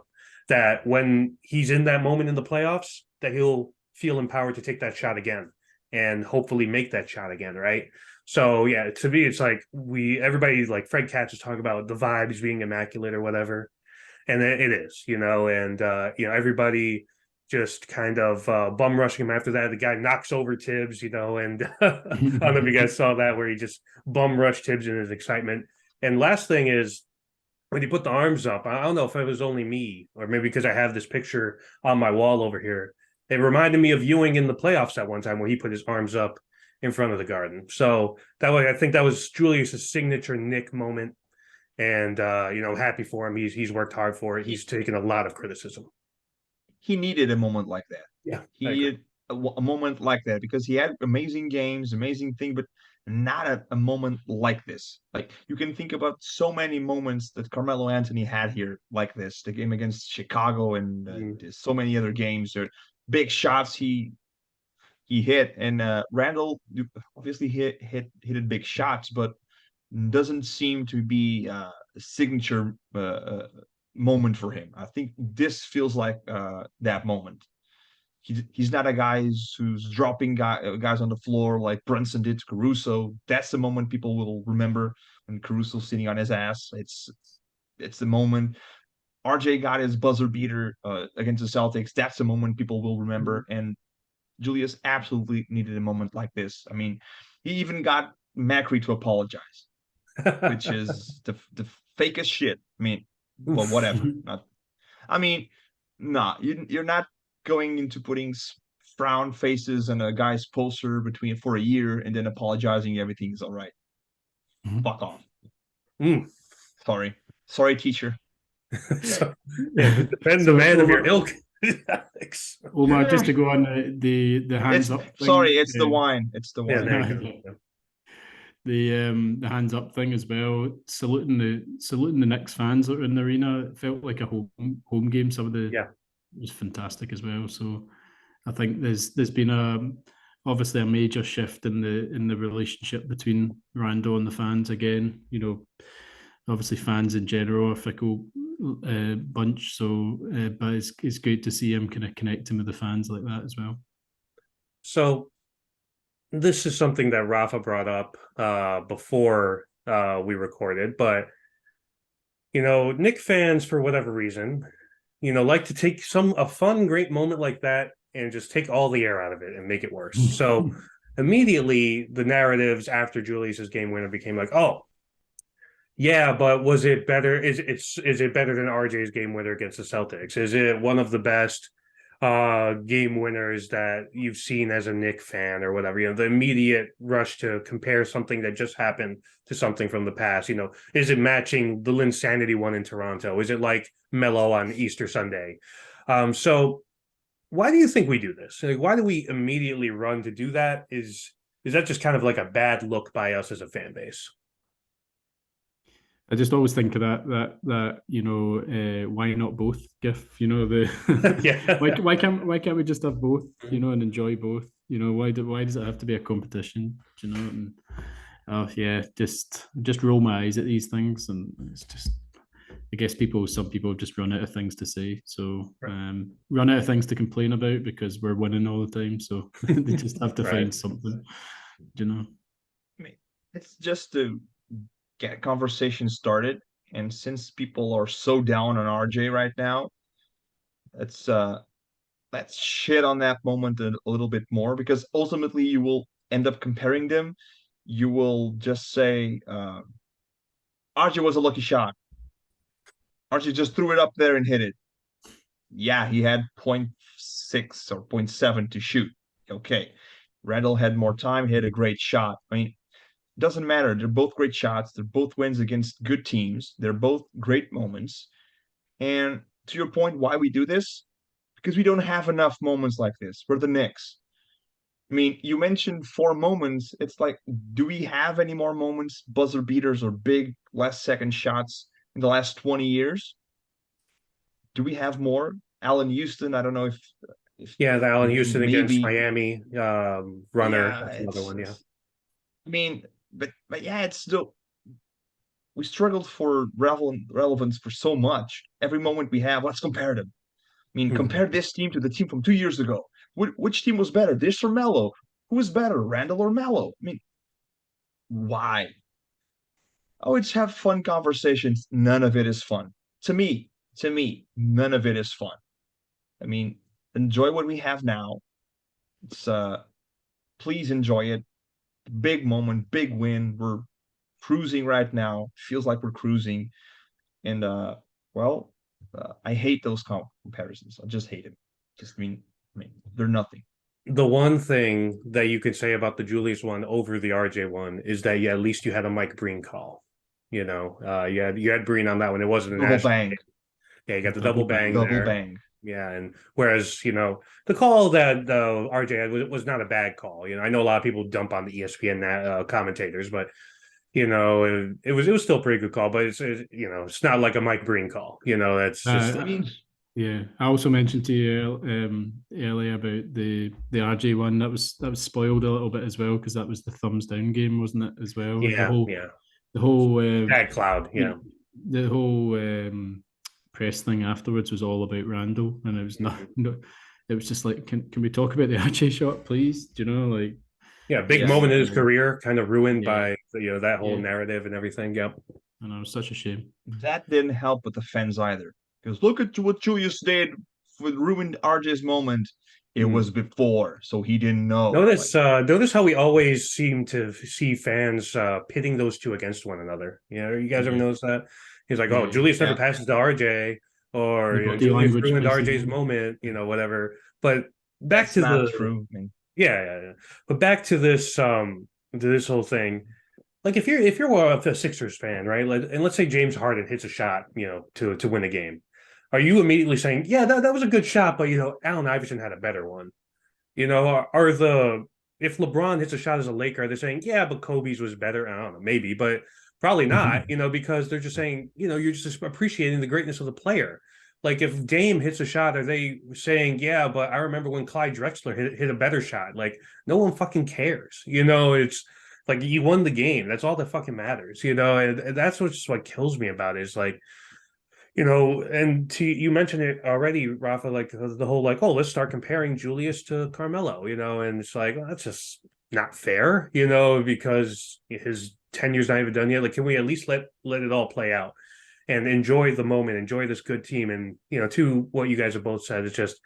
S1: that when he's in that moment in the playoffs, that he'll feel empowered to take that shot again and hopefully make that shot again, right? So yeah, to me, it's like everybody, like Fred Katz is talking about the vibes being immaculate or whatever, and it is, and everybody just kind of bum rushing him after that. The guy knocks over Tibbs, and I don't know if you guys saw that, where he just bum rushed Tibbs in his excitement. And last thing is, when he put the arms up, I don't know if it was only me or maybe because I have this picture on my wall over here. It reminded me of Ewing in the playoffs at one time, where he put his arms up in front of the Garden. So that way, I think that was Julius's signature Knick moment. And happy for him. He's worked hard for it. He's taken a lot of criticism.
S3: He needed a moment like that.
S1: Yeah,
S3: he needed a moment like that, because he had amazing games, amazing thing, but not a moment like this. Like, you can think about so many moments that Carmelo Anthony had here like this. The game against Chicago and so many other games. There big shots he hit, and Randle obviously hit big shots, but doesn't seem to be a signature moment for him. I think this feels like that moment. He's not a guy who's dropping guys on the floor like Brunson did to Caruso. That's the moment people will remember, when Caruso's sitting on his ass. It's the moment. RJ got his buzzer beater against the Celtics. That's the moment people will remember. And Julius absolutely needed a moment like this. I mean, he even got Macri to apologize, which is the fakest shit. I mean, well, whatever. You're not going into putting frown faces on a guy's poster for a year and then apologizing everything's all right. Fuck off. Sorry, teacher.
S1: So, defend the man of your ilk.
S2: Omar, just to go on the hands up thing.
S3: Sorry, it's the wine. It's the wine.
S1: Yeah, there you go.
S2: The hands up thing as well, saluting the Knicks fans that are in the arena. It felt like a home game. It was fantastic as well. So I think there's been obviously a major shift in the relationship between Randle and the fans again. Obviously fans in general are a fickle bunch. So, but it's good to see him kind of connecting with the fans like that as well.
S1: So this is something that Rafa brought up before we recorded, but Knick fans, for whatever reason, like to take a fun, great moment like that and just take all the air out of it and make it worse. So immediately the narratives after Julius's game winner became like, oh, yeah, but was it better? Is it better than RJ's game winner against the Celtics? Is it one of the best game winners that you've seen as a Knick fan or whatever? The immediate rush to compare something that just happened to something from the past. Is it matching the Linsanity one in Toronto? Is it like Melo on Easter Sunday? So why do you think we do this? Like, why do we immediately run to do that? Is that just kind of like a bad look by us as a fan base?
S2: I just always think of that why not both gif,
S1: Yeah.
S2: why can't we just have both, and enjoy both? Why does it have to be a competition? And just roll my eyes at these things, and it's I guess some people just run out of things to say, so
S1: Right.
S2: run out of things to complain about because we're winning all the time. So they just have to
S1: Right.
S2: find something, you know.
S3: I mean, it's just to get conversation started. And since people are so down on RJ right now, let's let's shit on that moment a little bit more because ultimately you will end up comparing them. You will just say RJ was a lucky shot. RJ just threw it up there and hit it. Yeah, he had 0.6 or 0.7 to shoot. Okay. Randall had more time, he had a great shot. I mean, it doesn't matter. They're both great shots. They're both wins against good teams. They're both great moments. And to your point, why we do this? Because we don't have enough moments like this. We're the Knicks. I mean, you mentioned 4 moments. It's like, do we have any more moments, buzzer beaters or big last second shots in the last 20 years? Do we have more? Allen Houston, I don't know if
S1: Yeah, the Allen Houston against
S3: maybe
S1: Miami runner.
S3: yeah,
S1: That's another one. Yeah.
S3: I mean, but yeah, it's still we struggled for relevance for so much. Every moment we have, let's compare them. I mean, compare this team to the team from 2 years ago. Which team was better, this or Melo? Who was better, Randall or Melo? I mean, why? Oh, it's have fun conversations. None of it is fun. To me, none of it is fun. I mean, enjoy what we have now. It's please enjoy it. Big moment, big win. We're cruising right now. Feels like we're cruising. And well, I hate those comparisons. I just hate it. Just I mean, they're nothing.
S1: The one thing that you could say about the Julius one over the RJ one is that yeah, at least you had a Mike Breen call. You had Breen on that one. It wasn't a
S3: Double
S1: national
S3: bang,
S1: game. Yeah, you got the double bang
S3: double
S1: there.
S3: bang.
S1: Yeah, and whereas the call that RJ had was not a bad call. I know a lot of people dump on the ESPN commentators, but it was still a pretty good call. But it's not like a Mike Breen call. That's just
S3: I mean,
S2: Yeah, I also mentioned to you earlier about the RJ one that was spoiled a little bit as well because that was the thumbs down game, wasn't it? As well, and
S1: yeah.
S2: the whole
S1: Bad cloud. Yeah.
S2: the whole press thing afterwards was all about Randall, and it was not. No, it was just like, can we talk about the RJ shot, please? Do you know, like,
S1: Yeah, big
S3: yes,
S1: moment in his career, kind of ruined
S2: Yeah.
S1: by that whole
S2: Yeah.
S1: narrative and everything. Yep.
S2: and it was such a shame.
S3: that didn't help with the fans either. Because look at what Julius did with ruined RJ's moment. It was before, so he didn't know.
S1: Notice how we always seem to see fans pitting those two against one another. You guys ever
S2: Yeah.
S1: notice that? He's like,
S2: Yeah,
S1: oh, Julius never
S3: Yeah.
S1: passes to RJ, or
S2: The body
S1: Julius
S2: language
S1: ruined
S2: plays a
S1: RJ's
S2: role.
S1: moment, whatever. But back
S3: That's
S1: to
S3: not
S1: the
S3: true. I mean,
S1: yeah. But back to this whole thing. Like if you're a Sixers fan, right? And let's say James Harden hits a shot, to win a game. Are you immediately saying, yeah, that was a good shot, but Allen Iverson had a better one? If LeBron hits a shot as a Laker, they're saying, yeah, but Kobe's was better. I don't know, maybe, but probably not, because they're just saying, you're just appreciating the greatness of the player. Like if Dame hits a shot, are they saying, yeah, but I remember when Clyde Drexler hit a better shot? Like no one fucking cares. It's like you won the game. That's all that fucking matters, and that's what kills me about it is like, and you mentioned it already, Rafa, like the whole like, oh, let's start comparing Julius to Carmelo, and it's like, well, that's just not fair, because his tenure's not even done yet. Like, can we at least let it all play out and enjoy the moment, enjoy this good team? And, to what you guys have both said, it's just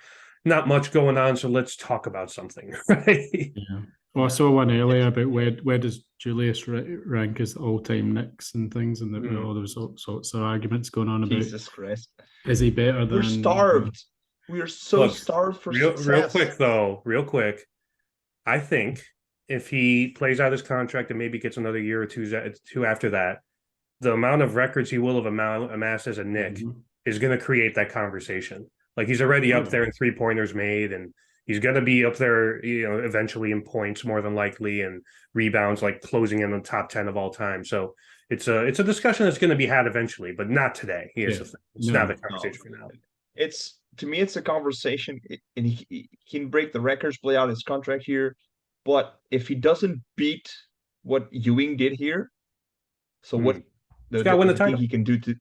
S1: not much going on. So let's talk about something, right?
S2: Yeah. Well, I saw one earlier about where does Julius rank as all-time Knicks and things, and all those sorts of arguments going on about
S3: Jesus Christ.
S2: is he better
S3: We're
S2: than
S3: starved. We are so
S1: Look,
S3: starved for
S1: real
S3: success.
S1: quick though, real quick. I think if he plays out his contract and maybe gets another year or two after that, the amount of records he will have amassed as a Knick is going to create that conversation. Like he's already up there in 3-pointers made, and he's going to be up there, eventually in points more than likely, and rebounds, like closing in the top 10 of all time. So it's a discussion that's going to be had eventually, but not today. It's not the conversation for now.
S3: It's to me, it's a conversation, and he can break the records, play out his contract here, but if he doesn't beat what Ewing did here, so what
S1: He's got to win the
S3: thing
S1: title.
S3: he can do to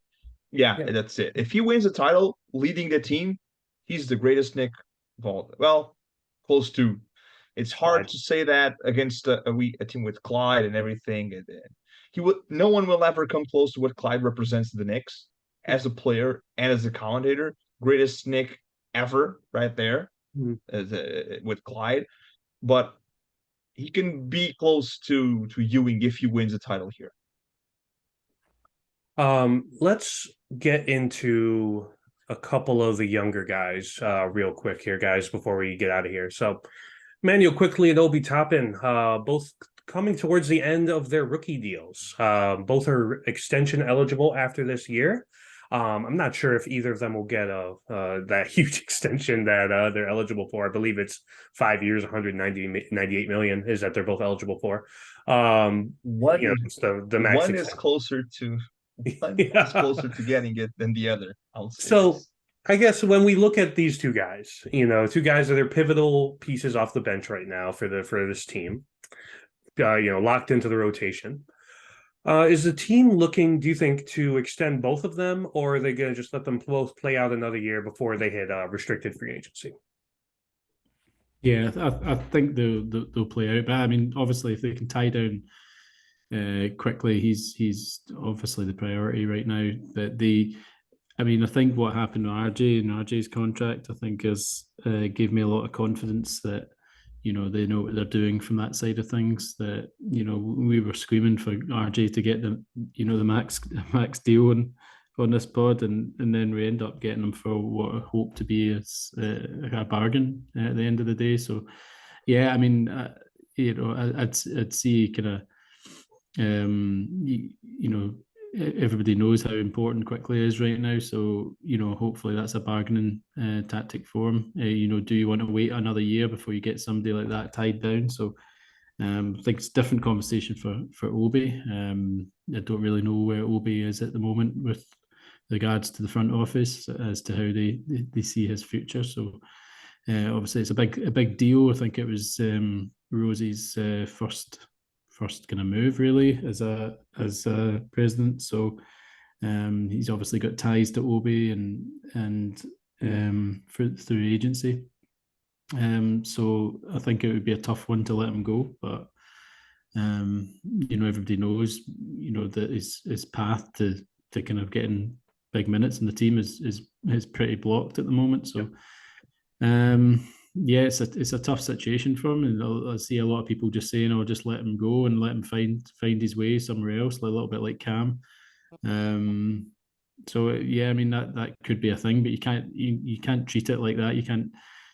S3: Yeah,
S1: Yeah.
S3: that's it. If he wins a title leading the team, he's the greatest Nick of all. Well, close to. It's hard
S1: Clyde.
S3: to say that against a team with Clyde and everything. He would. No one will ever come close to what Clyde represents to the Knicks as a player and as a commentator. Greatest Nick ever, right there,
S1: Mhm.
S3: with Clyde. But he can be close to Ewing if he wins a title here.
S1: Let's get into a couple of the younger guys real quick here, guys, before we get out of here. So, Immanuel Quickley and Obi Toppin, both coming towards the end of their rookie deals. Both are extension eligible after this year. I'm not sure if either of them will get that huge extension that they're eligible for. I believe it's 5 years, 198 million is that they're both eligible for.
S3: One
S1: It's the max
S3: one is
S1: extension.
S3: closer to one is
S1: Yeah.
S3: closer to getting it than the other. I'll say
S1: So
S3: this.
S1: I guess when we look at these two guys, two guys that are pivotal pieces off the bench right now for this team, locked into the rotation. Is the team looking, do you think, to extend both of them, or are they going to just let them both play out another year before they hit restricted free agency?
S2: Yeah, I think they'll play out. But I mean, obviously, if they can tie down quickly, he's obviously the priority right now. But I mean, I think what happened to RJ and RJ's contract, I think, is gave me a lot of confidence that they know what they're doing from that side of things. That we were screaming for RJ to get the max deal on this pod, and then we end up getting him for what I hope to be as a bargain at the end of the day. So, yeah, I mean, I'd see kind of everybody knows how important Quickley is right now. So, hopefully that's a bargaining tactic for him. Do you want to wait another year before you get somebody like that tied down? So, I think it's a different conversation for Obi. I don't really know where Obi is at the moment with regards to the front office as to how they see his future. So, obviously, it's a big deal. I think it was Rosie's first kind of move really as a president. So he's obviously got ties to Obi and through agency. So I think it would be a tough one to let him go, but everybody knows that his path to kind of getting big minutes in the team is pretty blocked at the moment. So yeah, it's a tough situation for him, and I see a lot of people just saying, "Oh, just let him go and let him find his way somewhere else," a little bit like Cam. So yeah, I mean that could be a thing, but you can't treat it like that.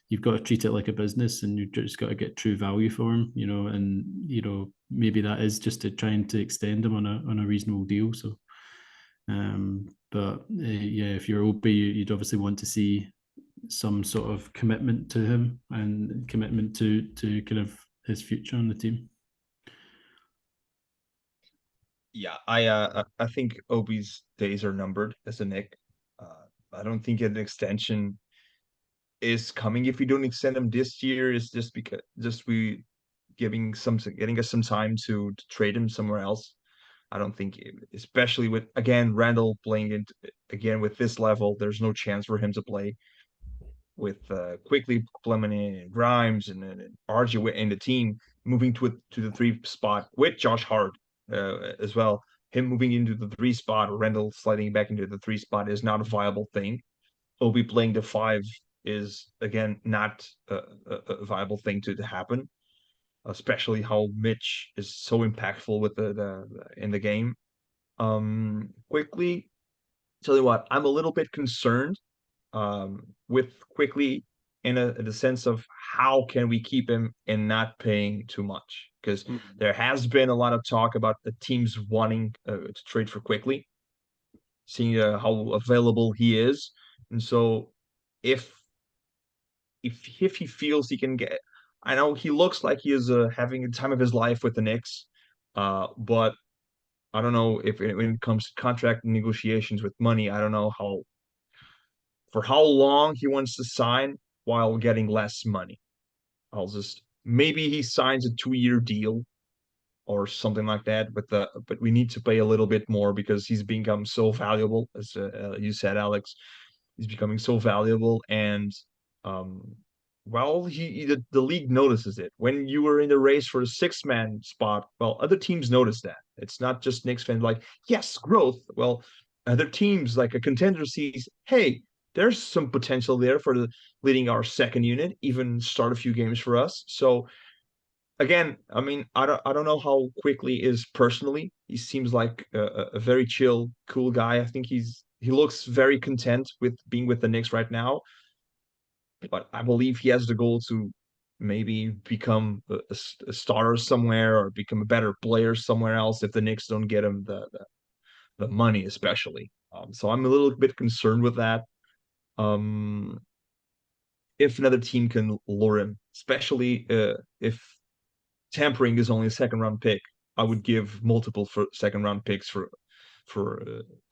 S2: You've got to treat it like a business, and you've just got to get true value for him, and maybe that is just to trying to extend him on a reasonable deal. So, but yeah, if you're OB, you'd obviously want to see some sort of commitment to him and commitment to kind of his future on the team.
S3: Yeah, I think Obi's days are numbered as a Nick. I don't think an extension is coming if we don't extend him this year. Is just because we getting us some time to trade him somewhere else. I don't think, especially with again Randle playing it again with this level, there's no chance for him to play with Quickley, Clement, and Grimes, and RJ in the team, moving to the 3 spot with Josh Hart as well. Him moving into the 3 spot, or Randall sliding back into the 3 spot is not a viable thing. Obi playing the 5 is again not a viable thing to happen, especially how Mitch is so impactful with the in the game. Quickley, tell you what, I'm a little bit concerned with Quickley in the sense of how can we keep him and not paying too much, because there has been a lot of talk about the teams wanting to trade for Quickley, seeing how available he is, and so if if he feels he can get, I know he looks like he is having the time of his life with the Knicks, but I don't know if when it comes to contract negotiations with money, I don't know how long he wants to sign while getting less money. Maybe he signs a 2-year deal or something like that. But we need to pay a little bit more because he's become so valuable, as you said, Alex. He's becoming so valuable, and um, well, the league notices it. When you were in the race for the six-man spot, well, other teams notice that. It's not just Knicks fans like, yes, growth. Well, other teams like a contender sees, hey, there's some potential there for leading our second unit, even start a few games for us. So again, I mean, I don't know how Quickley is personally. He seems like a very chill, cool guy. I think he looks very content with being with the Knicks right now. But I believe he has the goal to maybe become a starter somewhere or become a better player somewhere else if the Knicks don't get him the money, especially. So I'm a little bit concerned with that. Um, if another team can lure him, especially if tampering is only a second round pick, I would give multiple second round picks for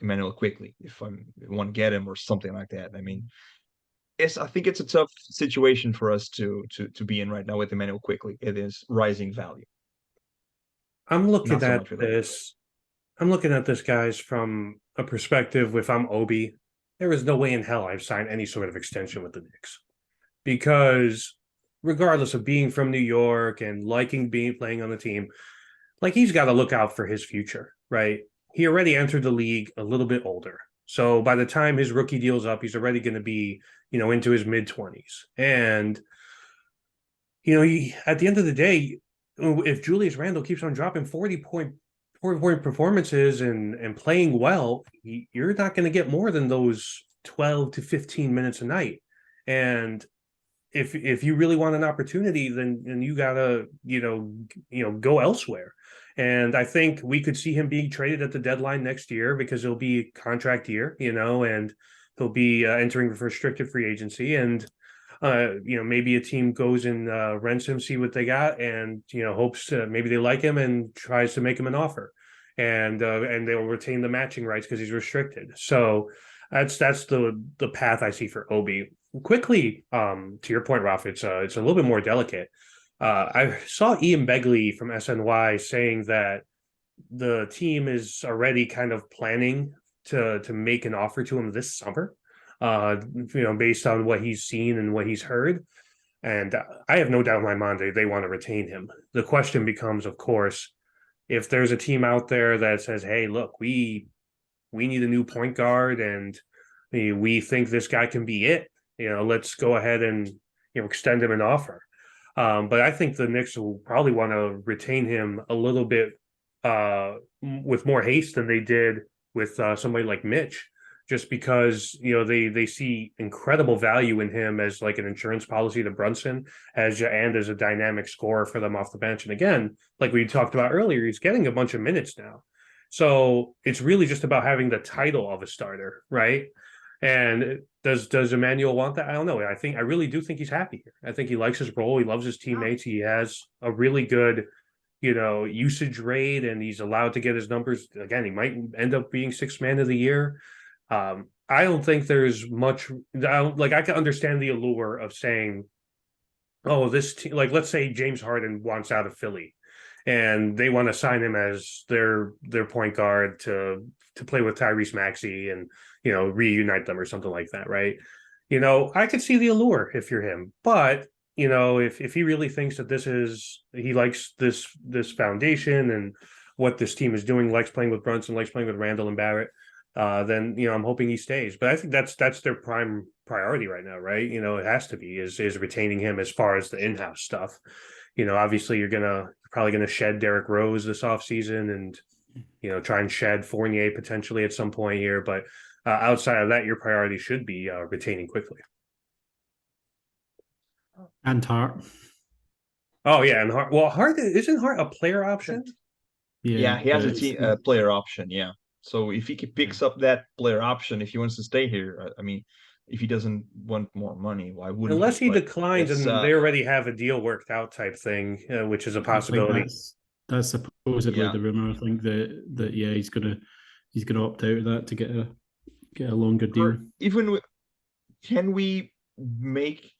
S3: Immanuel Quickley if I want to get him or something like that. I mean, I think it's a tough situation for us to be in right now with Immanuel Quickley. It is rising value,
S1: I'm looking
S3: not so
S1: at
S3: much with him.
S1: this. I'm looking at this, guys, from a perspective. If I'm Obi, there is no way in hell I've signed any sort of extension with the Knicks because, regardless of being from New York and liking being playing on the team, like he's got to look out for his future, right? He already entered the league a little bit older, so by the time his rookie deal's up, he's already going to be, into his mid-20s, and at the end of the day, if Julius Randle keeps on dropping 40 point performances and playing well, you're not going to get more than those 12 to 15 minutes a night. And if you really want an opportunity, then you gotta go elsewhere. And I think we could see him being traded at the deadline next year because it'll be contract year, and he'll be entering restricted free agency. And maybe a team goes and rents him, see what they got, and hopes maybe they like him and tries to make him an offer, and they'll retain the matching rights because he's restricted. So that's the path I see for Obi. Quickley, to your point, Ralph, it's a little bit more delicate. I saw Ian Begley from SNY saying that the team is already kind of planning to make an offer to him this summer, based on what he's seen and what he's heard. And I have no doubt in my mind they want to retain him. The question becomes, of course, if there's a team out there that says, "Hey, look, we need a new point guard, and we think this guy can be it. Let's go ahead and extend him an offer." But I think the Knicks will probably want to retain him a little bit with more haste than they did with somebody like Mitch, just because they see incredible value in him as like an insurance policy to Brunson, and as a dynamic scorer for them off the bench. And again, like we talked about earlier, he's getting a bunch of minutes now. So it's really just about having the title of a starter, right? And does Immanuel want that? I don't know. I really do think he's happy here. I think he likes his role. He loves his teammates. He has a really good, usage rate, and he's allowed to get his numbers. Again, he might end up being sixth man of the year. I don't think there's much. I can understand the allure of saying, "Oh, this team." Like, let's say James Harden wants out of Philly, and they want to sign him as their point guard to play with Tyrese Maxey and reunite them or something like that, right? I could see the allure if you're him, but if he really thinks that he likes this foundation and what this team is doing, likes playing with Brunson, likes playing with Randall and Barrett, then I'm hoping he stays. But I think that's their prime priority right now, right? It has to be is retaining him as far as the in-house stuff. Obviously you're probably gonna shed Derrick Rose this offseason and try and shed Fournier potentially at some point here, but outside of that, your priority should be retaining Quickley.
S2: And Hart.
S1: Oh yeah, and Hart isn't Hart a player option?
S3: Yeah, he has
S2: it's-
S3: player option. Yeah, so if he picks up that player option, if he wants to stay here, I mean, if he doesn't want more money, why wouldn't
S1: Unless he
S3: But
S1: declines and they already have a deal worked out type thing, which is a
S2: I think
S1: possibility.
S2: that's supposedly
S3: Yeah.
S2: the rumor. I think that yeah, he's gonna opt out of that to get a longer deal.
S3: Or even can we make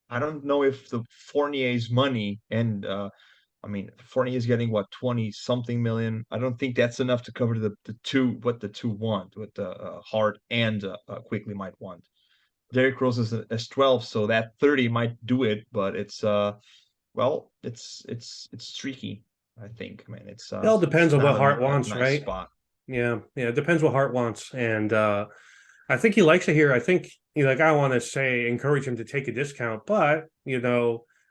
S3: I don't know if the Fournier's money and I mean, Fournier is getting what, 20 something million. I don't think that's enough to cover the two, what the two want, what the Hart and Quickley might want. Derrick Rose is 12, so that 30 might do it, but it's well, it's streaky, I think. I mean,
S1: It all depends on what
S3: not
S1: Hart
S3: a
S1: wants,
S3: nice
S1: right?
S3: spot.
S1: Yeah, it depends what Hart wants, and I think he likes it here. I think I want to say encourage him to take a discount, but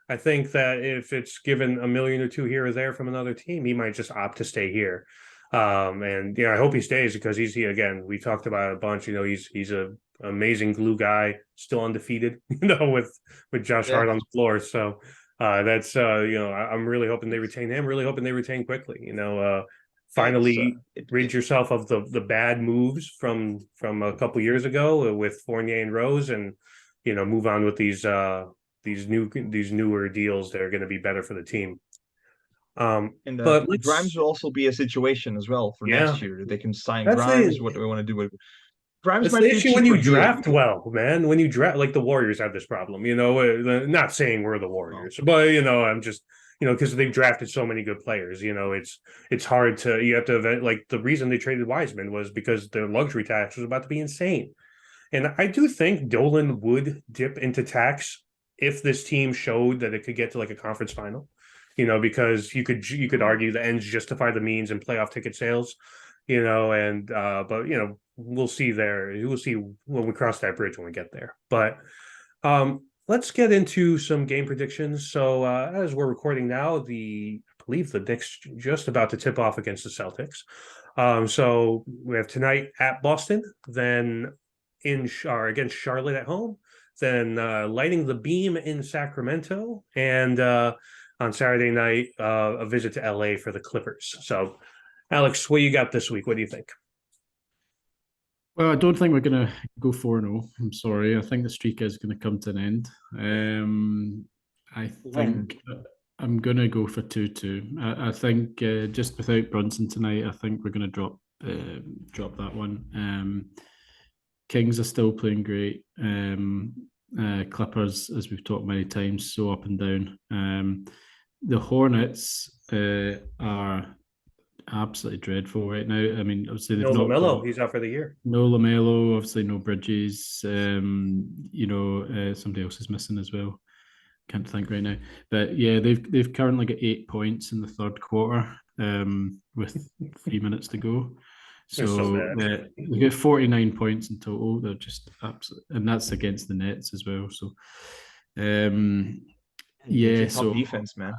S1: I think that if it's given $1 million or $2 million here or there from another team, he might just opt to stay here. And I hope he stays because again, we talked about it a bunch. He's a amazing glue guy, still undefeated. With Josh Hart on the floor. So that's I'm really hoping they retain him. Really hoping they retain Quickley. Finally rid yourself of the bad moves from a couple years ago with Fournier and Rose, and move on with these newer deals that are going to be better for the team.
S3: And
S1: but
S3: Grimes will also be a situation as well for next year. They can sign
S1: that's
S3: Grimes. What do we want to do with Grimes?
S1: It's
S3: Might
S1: the
S3: be
S1: issue when you
S3: cheaper
S1: draft
S3: deal.
S1: well, man. When you draft, like the Warriors have this problem, not saying we're the Warriors,
S3: Oh.
S1: but I'm just, because they've drafted so many good players. It's hard to, you have to, like, the reason they traded Wiseman was because their luxury tax was about to be insane. And I do think Dolan would dip into tax if this team showed that it could get to like a conference final, because you could argue the ends justify the means in playoff ticket sales, and but we'll see there. We'll see when we cross that bridge when we get there. But let's get into some game predictions. So as we're recording now, I believe the Knicks just about to tip off against the Celtics. So we have tonight at Boston, then against Charlotte at home, then lighting the beam in Sacramento, and on Saturday night a visit to LA for the Clippers. So Alex, what you got this week? What do you think?
S2: Well, I don't think we're going to go 4-0. I'm sorry. I think the streak is going to come to an end. I think I'm going to go for 2-2. I think just without Brunson tonight, I think we're going to drop that one. Kings are still playing great. Clippers, as we've talked many times, so up and down. The Hornets are absolutely dreadful right now. I mean, obviously they've
S1: No
S2: not
S1: LaMelo, he's out for the year.
S2: No LaMelo, obviously no Bridges. Somebody else is missing as well. Can't think right now. But yeah, they've currently got 8 points in the third quarter, with 3 minutes to go. So they get 49 points in total. They're just absolutely, and that's against the Nets as well. So yeah,
S3: top defense, man.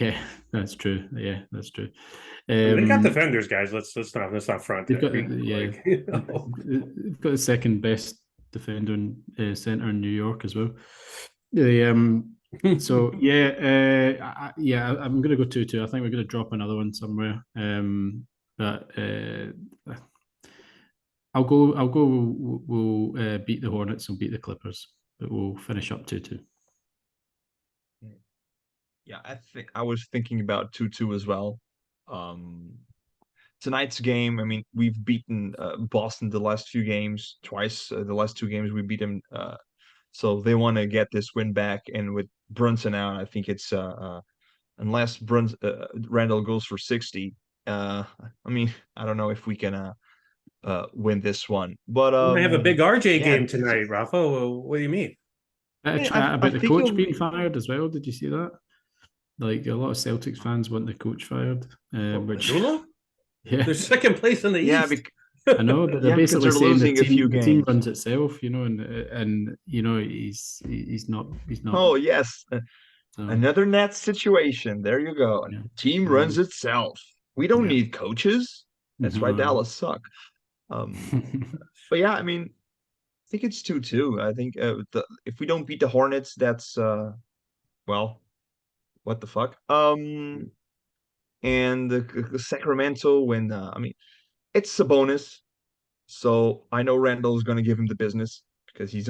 S2: Yeah, that's true. Yeah, that's true.
S1: They got defenders, guys. Let's not front.
S2: They've got they've got the second best defender in center in New York as well. So yeah, I'm going to go 2-2. I think we're going to drop another one somewhere. But I'll go. We'll beat the Hornets and beat the Clippers, but we'll finish up 2-2.
S3: Yeah, I was thinking about 2-2 as well. Tonight's game, I mean, we've beaten Boston the last few games twice. The last 2 games we beat them, so they want to get this win back. And with Brunson out, I think it's unless Randle goes for 60. I mean, I don't know if we can win this one. But
S1: they have a big RJ game tonight, Rafa. What do you mean?
S2: Chat about the coach being fired as well. Did you see that? Like a lot of Celtics fans want the coach fired. Which yeah,
S1: they're second place in the East.
S2: I know, but they're basically saying the team runs itself, and he's not.
S3: Oh yes, another Nets situation. There you go. Yeah. Team runs itself. We don't need coaches. That's why Dallas suck. But yeah, I mean, I think it's 2-2. I think if we don't beat the Hornets, that's well, what the fuck? And the Sacramento, when I mean, it's Sabonis, so I know Randall's going to give him the business because he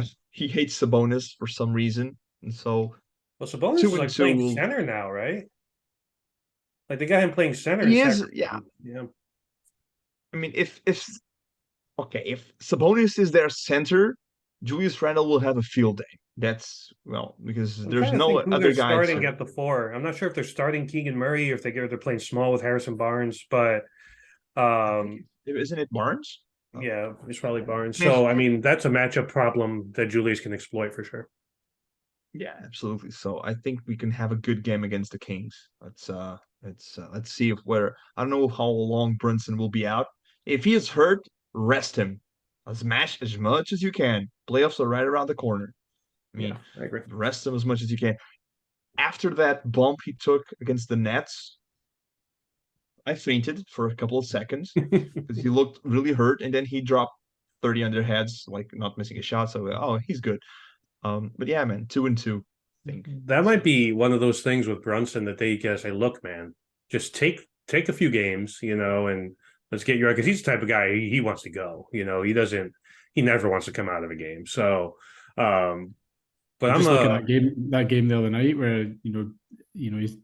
S3: hates Sabonis for some reason, and so
S1: Sabonis is like playing center now, right? Like they got him playing center.
S3: He is, yeah. I mean, if Sabonis is their center, Julius Randle will have a field day. That's because
S1: I'm
S3: there's
S1: trying to
S3: no
S1: think who
S3: other
S1: they're
S3: guys.
S1: starting at the four. I'm not sure if they're starting Keegan Murray or if they're playing small with Harrison Barnes, but
S3: I think isn't it Barnes? Oh,
S1: yeah, it's probably Barnes.
S3: man,
S1: So I mean, that's a matchup problem that Julius can exploit for sure.
S3: yeah, absolutely. So I think we can have a good game against the Kings. Let's see if where I don't know how long Brunson will be out. If he is hurt, rest him as much as you can. Playoffs are right around the corner. I
S1: Yeah,
S3: mean,
S1: I agree.
S3: rest him as much as you can. After that bump he took against the Nets, I fainted for a couple of seconds because he looked really hurt, and then he dropped 30 under heads, like not missing a shot. So he's good. But yeah, man, 2-2. I think
S1: That might be one of those things with Brunson that they can say, look, man, just take a few games, and let's get you right. Because he's the type of guy, he wants to go. He never wants to come out of a game. So, but
S2: just look at that game the other night where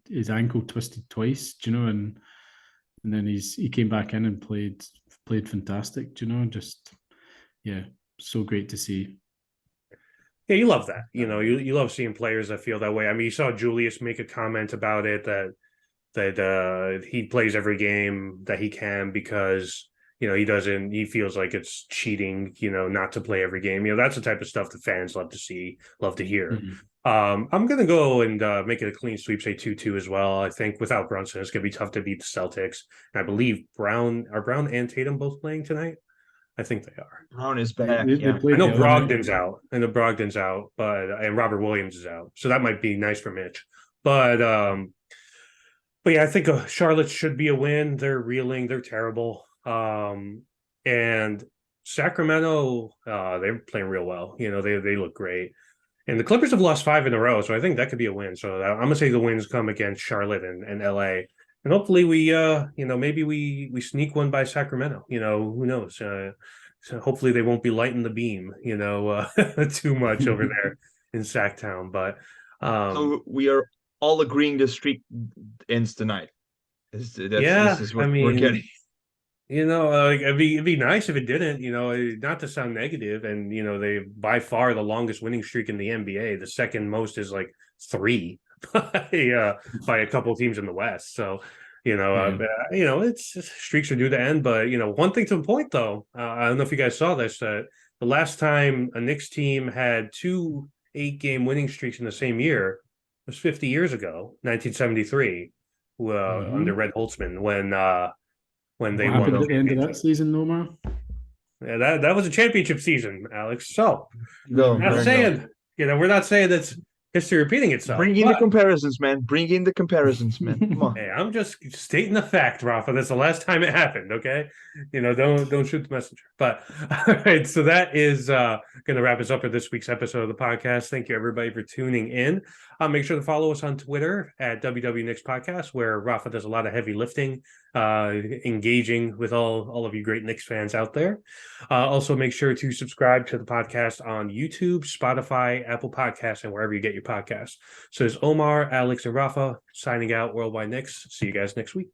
S2: his ankle twisted twice, and then he came back in and played fantastic, just so great to see.
S1: Yeah, you love that. You love seeing players that feel that way. I mean, you saw Julius make a comment about it that he plays every game that he can because he feels like it's cheating, not to play every game. That's the type of stuff that fans love to see, love to hear.
S2: Mm-hmm.
S1: I'm gonna go and make it a clean sweep, say 2-2 as well. I think without Brunson, it's gonna be tough to beat the Celtics. And I believe Brown and Tatum both playing tonight? I think they are.
S3: Brown is back.
S2: They
S3: Yeah,
S1: I know Brogdon's out. And Robert Williams is out. So that might be nice for Mitch. But yeah, I think Charlotte should be a win. They're reeling. They're terrible. And Sacramento, they're playing real well. They look great. And the Clippers have lost 5 in a row, so I think that could be a win. So I'm gonna say the wins come against Charlotte and LA. And hopefully we maybe we sneak one by Sacramento. Who knows? So hopefully they won't be lighting the beam, too much over there in Sacktown. But
S3: so we are all agreeing the streak ends tonight. This is what we're getting.
S1: It'd be nice if it didn't. Not to sound negative, and they by far the longest winning streak in the NBA. The second most is like 3 by a couple of teams in the West. So it's streaks are due to end. But one thing to point though, I don't know if you guys saw this. The last time a Knicks team had 2 8-game winning streaks in the same year was 50 years ago, 1973, under Red Holtzman when they
S2: what
S1: won
S2: happened at the end of that season, Nomar?
S1: Yeah, that was a championship season, Alex. So
S3: No,
S1: not saying we're not saying that's history repeating itself.
S3: Bring in the comparisons, man. Bring in the comparisons, man. Come on.
S1: Hey, I'm just stating the fact, Rafa. That's the last time it happened. Okay, don't shoot the messenger. But all right, so that is going to wrap us up for this week's episode of the podcast. Thank you everybody for tuning in. Make sure to follow us on Twitter at WW Knicks Podcast, where Rafa does a lot of heavy lifting, engaging with all of you great Knicks fans out there. Also, make sure to subscribe to the podcast on YouTube, Spotify, Apple Podcasts, and wherever you get your podcasts. So it's Omar, Alex, and Rafa signing out. Worldwide Knicks. See you guys next week.